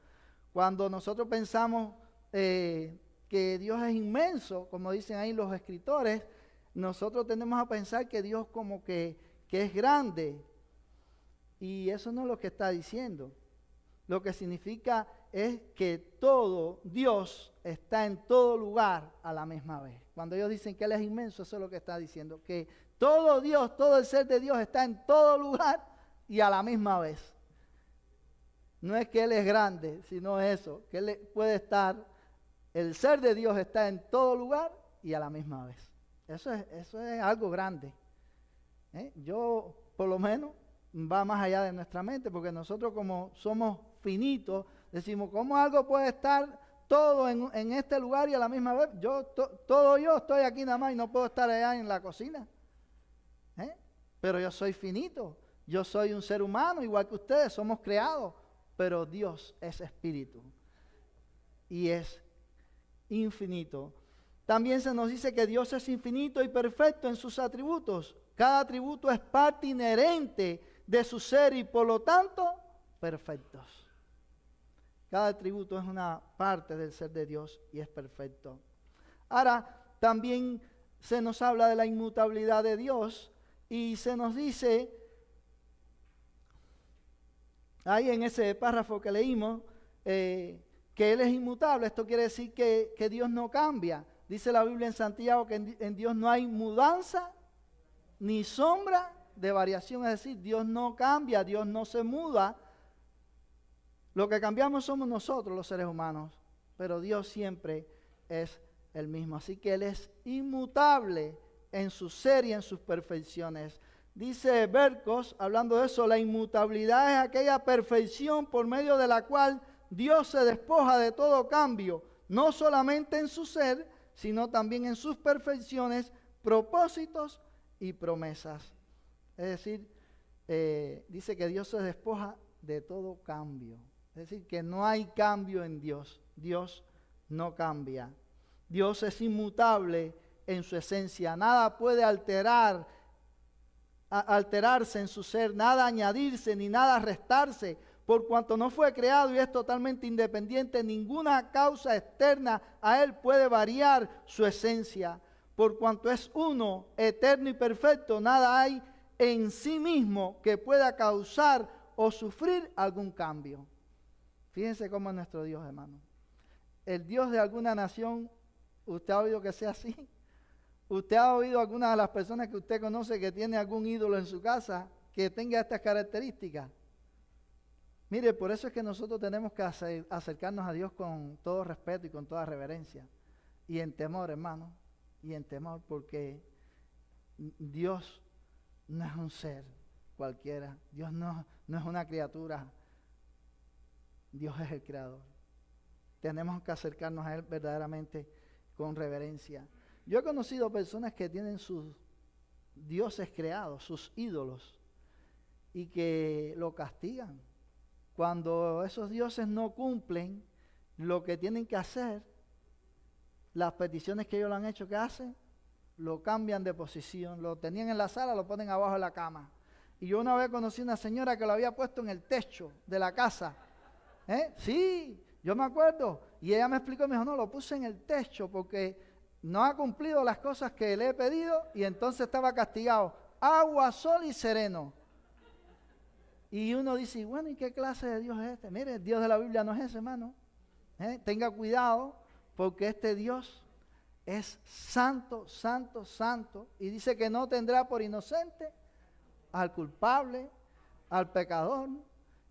Cuando nosotros pensamos que Dios es inmenso, como dicen ahí los escritores, nosotros tendemos a pensar que Dios como que es grande. Y eso no es lo que está diciendo. Lo que significa es que todo Dios está en todo lugar a la misma vez. Cuando ellos dicen que Él es inmenso, eso es lo que está diciendo. Que todo Dios, todo el ser de Dios está en todo lugar y a la misma vez. No es que Él es grande, sino eso, que Él puede estar, el ser de Dios está en todo lugar y a la misma vez. Eso es algo grande. Yo, por lo menos, va más allá de nuestra mente, porque nosotros como somos finitos, decimos, ¿cómo algo puede estar todo en este lugar y a la misma vez? Yo estoy aquí nada más y no puedo estar allá en la cocina. Pero yo soy finito, yo soy un ser humano igual que ustedes, somos creados, pero Dios es espíritu y es infinito. También se nos dice que Dios es infinito y perfecto en sus atributos. Cada atributo es parte inherente de su ser y por lo tanto perfectos. Cada atributo es una parte del ser de Dios y es perfecto. Ahora, también se nos habla de la inmutabilidad de Dios y se nos dice, ahí en ese párrafo que leímos, que Él es inmutable. Esto quiere decir que Dios no cambia. Dice la Biblia en Santiago que en Dios no hay mudanza ni sombra de variación. Es decir, Dios no cambia, Dios no se muda. Lo que cambiamos somos nosotros los seres humanos, pero Dios siempre es el mismo. Así que Él es inmutable en su ser y en sus perfecciones. Dice Berkos, hablando de eso, la inmutabilidad es aquella perfección por medio de la cual Dios se despoja de todo cambio, no solamente en su ser, sino también en sus perfecciones, propósitos y promesas. Es decir, dice que Dios se despoja de todo cambio. Es decir, que no hay cambio en Dios. Dios no cambia. Dios es inmutable en su esencia. Nada puede alterarse en su ser, nada añadirse ni nada restarse. Por cuanto no fue creado y es totalmente independiente, ninguna causa externa a Él puede variar su esencia. Por cuanto es uno, eterno y perfecto, nada hay en sí mismo que pueda causar o sufrir algún cambio. Fíjense cómo es nuestro Dios, hermano. El Dios de alguna nación, ¿usted ha oído que sea así? ¿Usted ha oído a alguna de las personas que usted conoce que tiene algún ídolo en su casa que tenga estas características? Mire, por eso es que nosotros tenemos que acercarnos a Dios con todo respeto y con toda reverencia. Y en temor, hermano. Y en temor, porque Dios no es un ser cualquiera. Dios no es una criatura. Dios es el Creador. Tenemos que acercarnos a Él verdaderamente con reverencia. Yo he conocido personas que tienen sus dioses creados, sus ídolos, y que lo castigan. Cuando esos dioses no cumplen lo que tienen que hacer, las peticiones que ellos le han hecho, ¿qué hacen? Lo cambian de posición. Lo tenían en la sala, lo ponen abajo de la cama. Y yo una vez conocí una señora que lo había puesto en el techo de la casa. Sí, yo me acuerdo. Y ella me explicó, me dijo, no, lo puse en el techo porque no ha cumplido las cosas que le he pedido y entonces estaba castigado. Agua, sol y sereno. Y uno dice, bueno, ¿y qué clase de Dios es este? Mire, el Dios de la Biblia no es ese, hermano. Tenga cuidado porque este Dios es santo, santo, santo. Y dice que no tendrá por inocente al culpable, al pecador.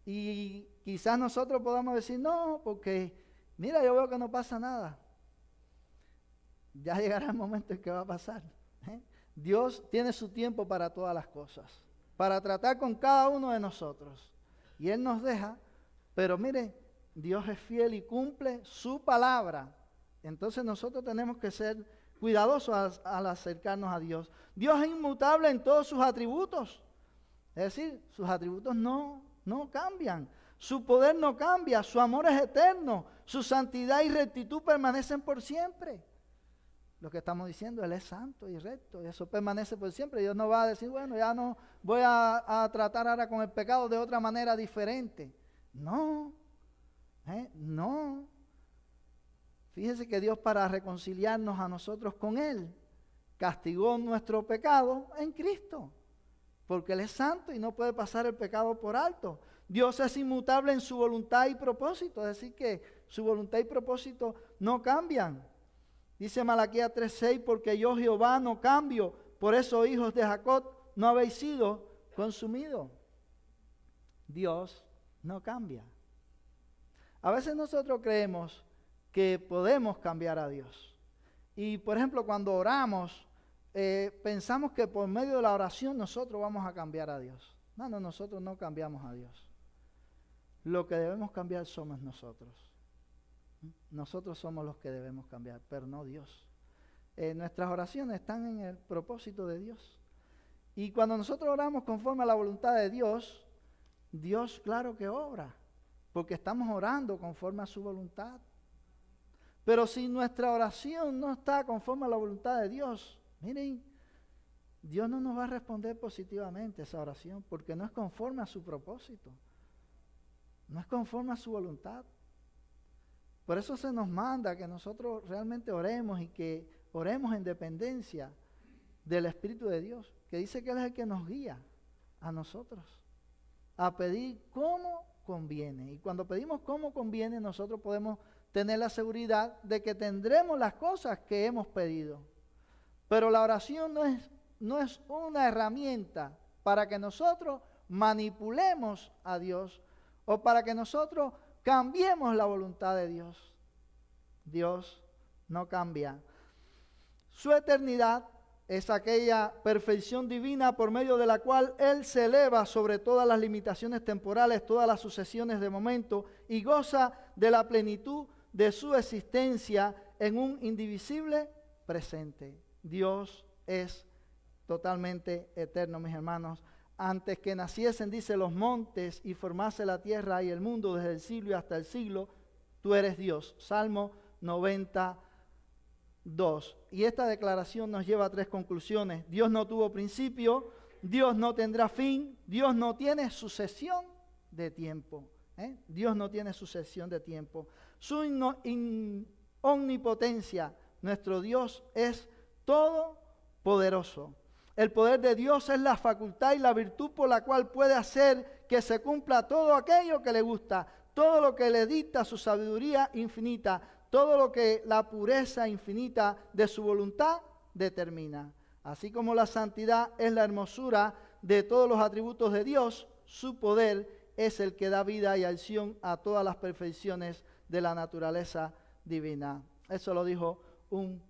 Y quizás nosotros podamos decir, no, porque mira, yo veo que no pasa nada. Ya llegará el momento en que va a pasar. Dios tiene su tiempo para todas las cosas, para tratar con cada uno de nosotros. Y Él nos deja, pero mire, Dios es fiel y cumple su palabra. Entonces nosotros tenemos que ser cuidadosos al acercarnos a Dios. Dios es inmutable en todos sus atributos. Es decir, sus atributos no cambian. Su poder no cambia, su amor es eterno, su santidad y rectitud permanecen por siempre. Lo que estamos diciendo, Él es santo y recto, y eso permanece por siempre. Dios no va a decir, bueno, ya no voy a tratar ahora con el pecado de otra manera diferente. No, no. Fíjese que Dios, para reconciliarnos a nosotros con Él, castigó nuestro pecado en Cristo, porque Él es santo y no puede pasar el pecado por alto. Dios es inmutable en su voluntad y propósito, es decir, que su voluntad y propósito no cambian. Dice Malaquías 3:6, porque yo Jehová no cambio, por eso hijos de Jacob no habéis sido consumidos. Dios no cambia. A veces nosotros creemos que podemos cambiar a Dios. Y por ejemplo, cuando oramos, pensamos que por medio de la oración nosotros vamos a cambiar a Dios. No, nosotros no cambiamos a Dios. Lo que debemos cambiar somos nosotros. Nosotros somos los que debemos cambiar, pero no Dios. Nuestras oraciones están en el propósito de Dios. Y cuando nosotros oramos conforme a la voluntad de Dios, Dios claro que obra, porque estamos orando conforme a su voluntad. Pero si nuestra oración no está conforme a la voluntad de Dios, miren, Dios no nos va a responder positivamente esa oración, porque no es conforme a su propósito, no es conforme a su voluntad. Por eso se nos manda que nosotros realmente oremos y que oremos en dependencia del Espíritu de Dios, que dice que Él es el que nos guía a nosotros a pedir como conviene. Y cuando pedimos como conviene, nosotros podemos tener la seguridad de que tendremos las cosas que hemos pedido. Pero la oración no es una herramienta para que nosotros manipulemos a Dios o para que nosotros cambiemos la voluntad de Dios. Dios no cambia. Su eternidad es aquella perfección divina por medio de la cual Él se eleva sobre todas las limitaciones temporales, todas las sucesiones de momento y goza de la plenitud de su existencia en un indivisible presente. Dios es totalmente eterno, mis hermanos. Antes que naciesen, dice, los montes y formase la tierra y el mundo desde el siglo y hasta el siglo, tú eres Dios. Salmo 92. Y esta declaración nos lleva a tres conclusiones. Dios no tuvo principio, Dios no tendrá fin, Dios no tiene sucesión de tiempo. Dios no tiene sucesión de tiempo. Su omnipotencia, nuestro Dios es todopoderoso. El poder de Dios es la facultad y la virtud por la cual puede hacer que se cumpla todo aquello que le gusta, todo lo que le dicta su sabiduría infinita, todo lo que la pureza infinita de su voluntad determina. Así como la santidad es la hermosura de todos los atributos de Dios, su poder es el que da vida y acción a todas las perfecciones de la naturaleza divina. Eso lo dijo un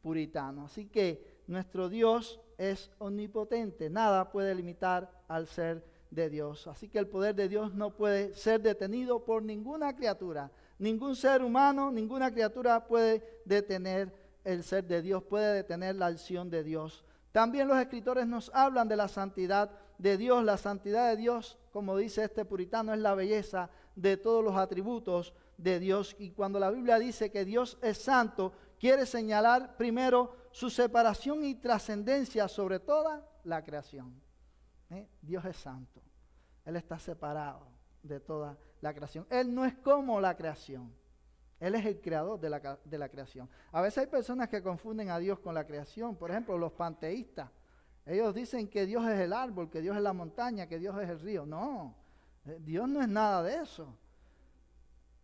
puritano. Así que nuestro Dios es omnipotente. Nada puede limitar al ser de Dios. Así que el poder de Dios no puede ser detenido por ninguna criatura. Ningún ser humano, ninguna criatura puede detener el ser de Dios, puede detener la acción de Dios. También los escritores nos hablan de la santidad de Dios. La santidad de Dios, como dice este puritano, es la belleza de todos los atributos de Dios. Y cuando la Biblia dice que Dios es santo, quiere señalar primero su separación y trascendencia sobre toda la creación. Dios es santo. Él está separado de toda la creación. Él no es como la creación. Él es el creador de la creación. A veces hay personas que confunden a Dios con la creación. Por ejemplo, los panteístas. Ellos dicen que Dios es el árbol, que Dios es la montaña, que Dios es el río. No, Dios no es nada de eso.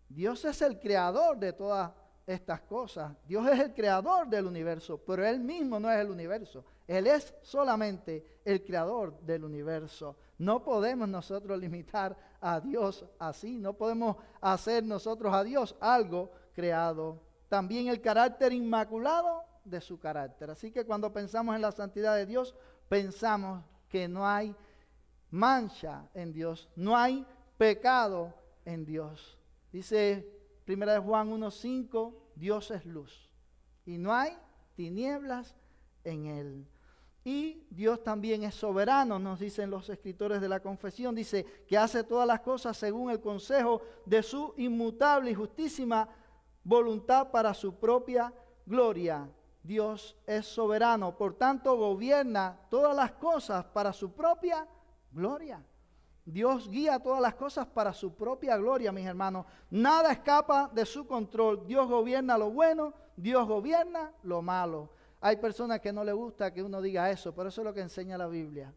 Dios es el creador de todas estas cosas. Dios es el creador del universo, pero Él mismo no es el universo. Él es solamente el creador del universo. No podemos nosotros limitar a Dios así. No podemos hacer nosotros a Dios algo creado. También el carácter inmaculado de su carácter. Así que cuando pensamos en la santidad de Dios, pensamos que no hay mancha en Dios. No hay pecado en Dios. Dice 1 Juan 1:5, Dios es luz y no hay tinieblas en Él. Y Dios también es soberano, nos dicen los escritores de la confesión. Dice que hace todas las cosas según el consejo de su inmutable y justísima voluntad para su propia gloria. Dios es soberano, por tanto gobierna todas las cosas para su propia gloria. Dios guía todas las cosas para su propia gloria, mis hermanos. Nada escapa de su control. Dios gobierna lo bueno, Dios gobierna lo malo. Hay personas que no les gusta que uno diga eso, pero eso es lo que enseña la Biblia.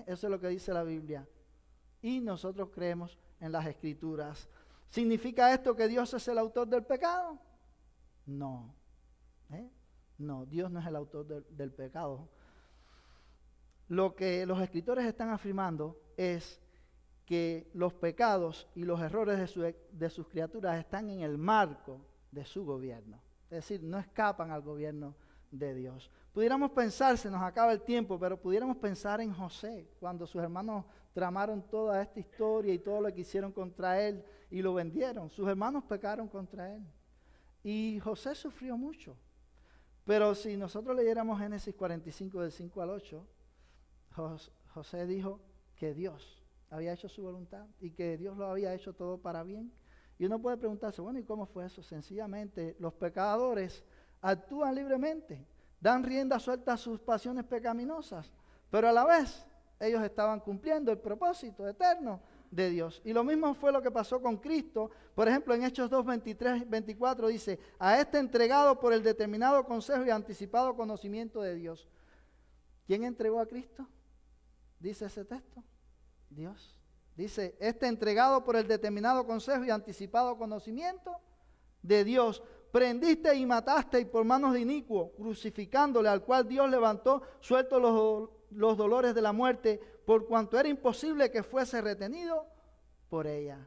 Eso es lo que dice la Biblia. Y nosotros creemos en las Escrituras. ¿Significa esto que Dios es el autor del pecado? No. No, Dios no es el autor del pecado. Lo que los escritores están afirmando es que los pecados y los errores de sus criaturas están en el marco de su gobierno. Es decir, no escapan al gobierno de Dios. Pudiéramos pensar, se nos acaba el tiempo, pero pudiéramos pensar en José, cuando sus hermanos tramaron toda esta historia y todo lo que hicieron contra él y lo vendieron. Sus hermanos pecaron contra él. Y José sufrió mucho. Pero si nosotros leyéramos Génesis 45 del 5 al 8, José dijo que Dios había hecho su voluntad y que Dios lo había hecho todo para bien. Y uno puede preguntarse, bueno, ¿y cómo fue eso? Sencillamente, los pecadores actúan libremente, dan rienda suelta a sus pasiones pecaminosas, pero a la vez ellos estaban cumpliendo el propósito eterno de Dios. Y lo mismo fue lo que pasó con Cristo. Por ejemplo, en Hechos 2, 23, 24 dice, a este entregado por el determinado consejo y anticipado conocimiento de Dios. ¿Quién entregó a Cristo? Dice ese texto. Dios. Dice, este entregado por el determinado consejo y anticipado conocimiento de Dios. Prendiste y mataste y por manos de inicuo, crucificándole, al cual Dios levantó, suelto los dolores de la muerte, por cuanto era imposible que fuese retenido por ella.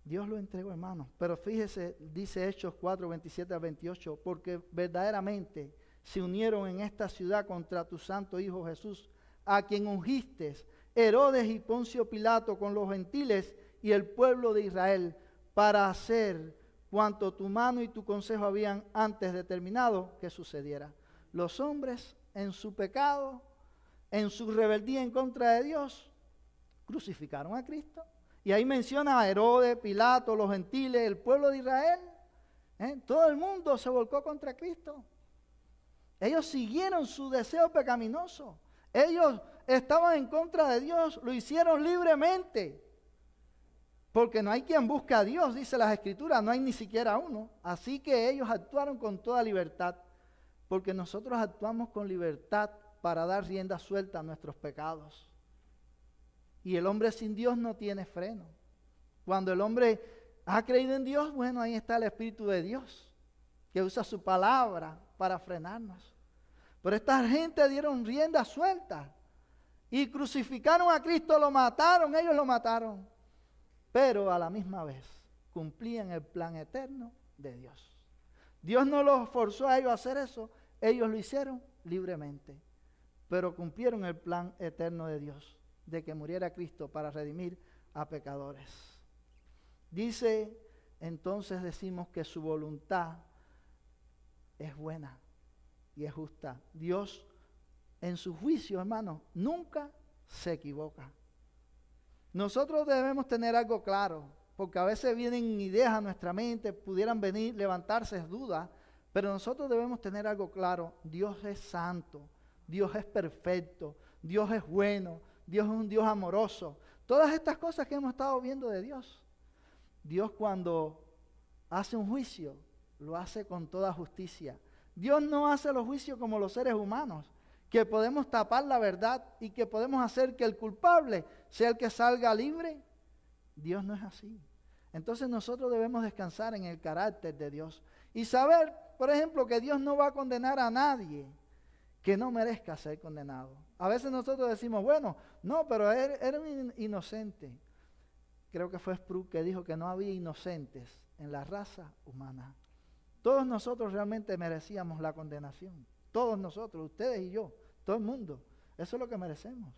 Dios lo entregó, hermanos. Pero fíjese, dice Hechos 4, 27 al 28, porque verdaderamente se unieron en esta ciudad contra tu santo Hijo Jesús, a quien ungiste, Herodes y Poncio Pilato con los gentiles y el pueblo de Israel, para hacer cuanto tu mano y tu consejo habían antes determinado que sucediera. Los hombres en su pecado, en su rebeldía en contra de Dios, crucificaron a Cristo. Y ahí menciona a Herodes, Pilato, los gentiles, el pueblo de Israel. Todo el mundo se volcó contra Cristo. Ellos siguieron su deseo pecaminoso. Ellos estaban en contra de Dios, lo hicieron libremente. Porque no hay quien busque a Dios, dice las Escrituras, no hay ni siquiera uno. Así que ellos actuaron con toda libertad, porque nosotros actuamos con libertad para dar rienda suelta a nuestros pecados. Y el hombre sin Dios no tiene freno. Cuando el hombre ha creído en Dios, bueno, ahí está el Espíritu de Dios, que usa su palabra para frenarnos. Pero esta gente dieron rienda suelta. Y crucificaron a Cristo, lo mataron, ellos lo mataron. Pero a la misma vez cumplían el plan eterno de Dios. Dios no los forzó a ellos a hacer eso, ellos lo hicieron libremente. Pero cumplieron el plan eterno de Dios, de que muriera Cristo para redimir a pecadores. Dice, entonces decimos que su voluntad es buena y es justa. Dios en su juicio, hermano, nunca se equivoca. Nosotros debemos tener algo claro, porque a veces vienen ideas a nuestra mente, pudieran venir, levantarse dudas, pero nosotros debemos tener algo claro. Dios es santo, Dios es perfecto, Dios es bueno, Dios es un Dios amoroso. Todas estas cosas que hemos estado viendo de Dios. Dios cuando hace un juicio, lo hace con toda justicia. Dios no hace los juicios como los seres humanos, que podemos tapar la verdad y que podemos hacer que el culpable sea el que salga libre. Dios no es así. Entonces nosotros debemos descansar en el carácter de Dios y saber, por ejemplo, que Dios no va a condenar a nadie que no merezca ser condenado. A veces nosotros decimos, bueno, no, pero era un inocente. Creo que fue Sproul que dijo que no había inocentes en la raza humana. Todos nosotros realmente merecíamos la condenación. Todos nosotros, ustedes y yo, todo el mundo. Eso es lo que merecemos.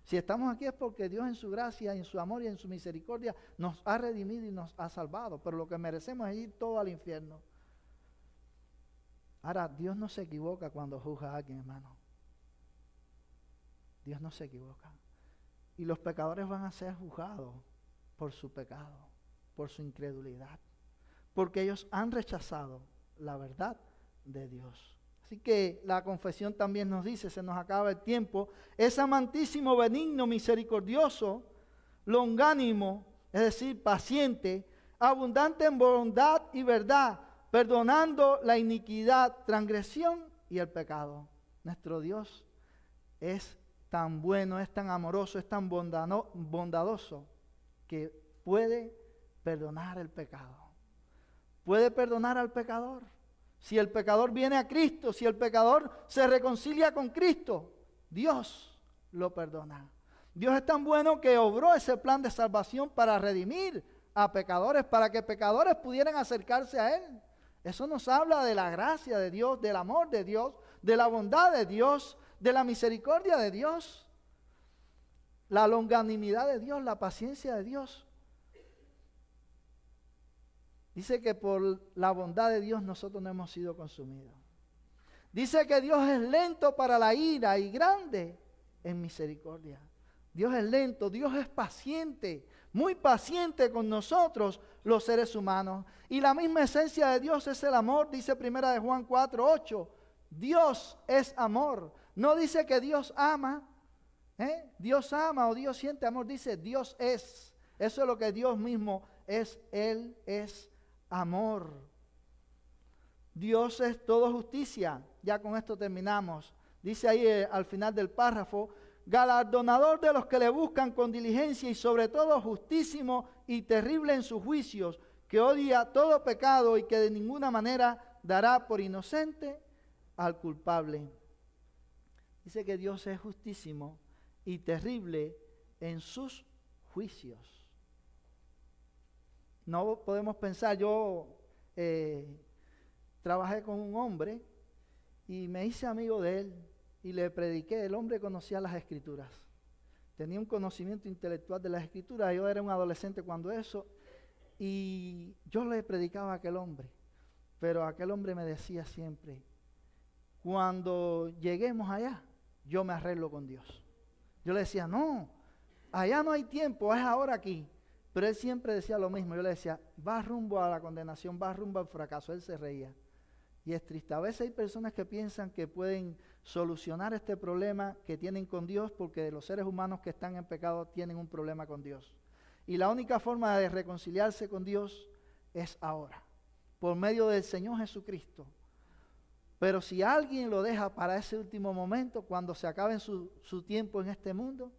Si estamos aquí es porque Dios en su gracia, en su amor y en su misericordia nos ha redimido y nos ha salvado. Pero lo que merecemos es ir todo al infierno. Ahora, Dios no se equivoca cuando juzga a alguien, hermano. Dios no se equivoca. Y los pecadores van a ser juzgados por su pecado, por su incredulidad. Porque ellos han rechazado la verdad de Dios. Así que la confesión también nos dice, se nos acaba el tiempo, es amantísimo, benigno, misericordioso, longánimo, es decir, paciente, abundante en bondad y verdad, perdonando la iniquidad, transgresión y el pecado. Nuestro Dios es tan bueno, es tan amoroso, es tan bondadoso, que puede perdonar el pecado. Puede perdonar al pecador. Si el pecador viene a Cristo, si el pecador se reconcilia con Cristo, Dios lo perdona. Dios es tan bueno que obró ese plan de salvación para redimir a pecadores, para que pecadores pudieran acercarse a Él. Eso nos habla de la gracia de Dios, del amor de Dios, de la bondad de Dios, de la misericordia de Dios, la longanimidad de Dios, la paciencia de Dios. Dice que por la bondad de Dios nosotros no hemos sido consumidos. Dice que Dios es lento para la ira y grande en misericordia. Dios es lento, Dios es paciente, muy paciente con nosotros los seres humanos. Y la misma esencia de Dios es el amor, dice 1 Juan 4:8. Dios es amor. No dice que Dios ama, Dios ama o Dios siente amor, dice Dios es. Eso es lo que Dios mismo es, Él es amor. Dios es todo justicia. Ya con esto terminamos. Dice ahí al final del párrafo, galardonador de los que le buscan con diligencia y sobre todo justísimo y terrible en sus juicios, que odia todo pecado y que de ninguna manera dará por inocente al culpable. Dice que Dios es justísimo y terrible en sus juicios. No podemos pensar, yo trabajé con un hombre y me hice amigo de él y le prediqué. El hombre conocía las Escrituras, tenía un conocimiento intelectual de las Escrituras. Yo era un adolescente cuando eso, y yo le predicaba a aquel hombre, pero aquel hombre me decía siempre, cuando lleguemos allá, yo me arreglo con Dios. Yo le decía, no, allá no hay tiempo, es ahora aquí. Pero él siempre decía lo mismo. Yo le decía, va rumbo a la condenación, va rumbo al fracaso. Él se reía. Y es triste. A veces hay personas que piensan que pueden solucionar este problema que tienen con Dios, porque los seres humanos que están en pecado tienen un problema con Dios. Y la única forma de reconciliarse con Dios es ahora, por medio del Señor Jesucristo. Pero si alguien lo deja para ese último momento, cuando se acabe su tiempo en este mundo,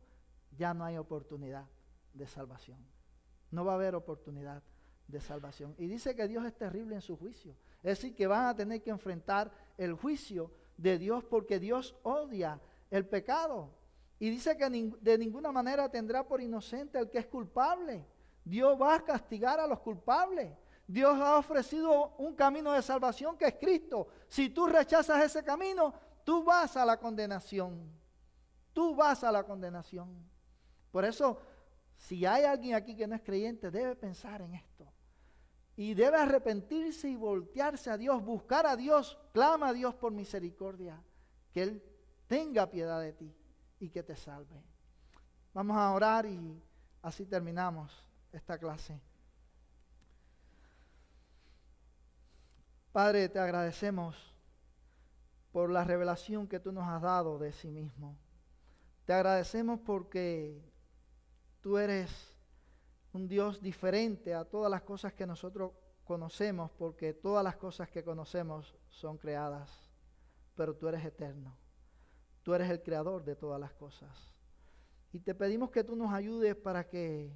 ya no hay oportunidad de salvación. No va a haber oportunidad de salvación. Y dice que Dios es terrible en su juicio. Es decir, que van a tener que enfrentar el juicio de Dios, porque Dios odia el pecado. Y dice que de ninguna manera tendrá por inocente al que es culpable. Dios va a castigar a los culpables. Dios ha ofrecido un camino de salvación que es Cristo. Si tú rechazas ese camino, tú vas a la condenación. Tú vas a la condenación. Por eso, si hay alguien aquí que no es creyente, debe pensar en esto. Y debe arrepentirse y voltearse a Dios, buscar a Dios, clama a Dios por misericordia, que Él tenga piedad de ti y que te salve. Vamos a orar y así terminamos esta clase. Padre, te agradecemos por la revelación que tú nos has dado de sí mismo. Te agradecemos porque tú eres un Dios diferente a todas las cosas que nosotros conocemos, porque todas las cosas que conocemos son creadas, pero tú eres eterno. Tú eres el creador de todas las cosas. Y te pedimos que tú nos ayudes para que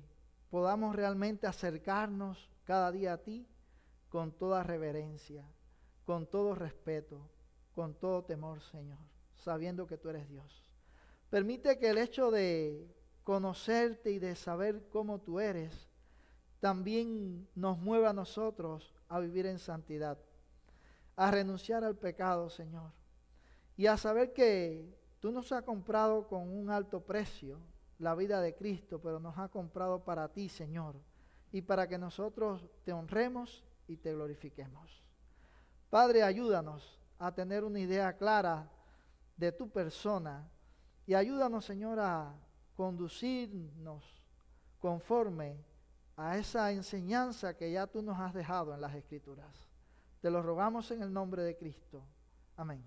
podamos realmente acercarnos cada día a ti con toda reverencia, con todo respeto, con todo temor, Señor, sabiendo que tú eres Dios. Permite que el hecho de conocerte y de saber cómo tú eres, también nos mueva a nosotros a vivir en santidad, a renunciar al pecado, Señor, y a saber que tú nos has comprado con un alto precio la vida de Cristo, pero nos has comprado para ti, Señor, y para que nosotros te honremos y te glorifiquemos. Padre, ayúdanos a tener una idea clara de tu persona y ayúdanos, Señor, a conducirnos conforme a esa enseñanza que ya tú nos has dejado en las Escrituras. Te lo rogamos en el nombre de Cristo. Amén.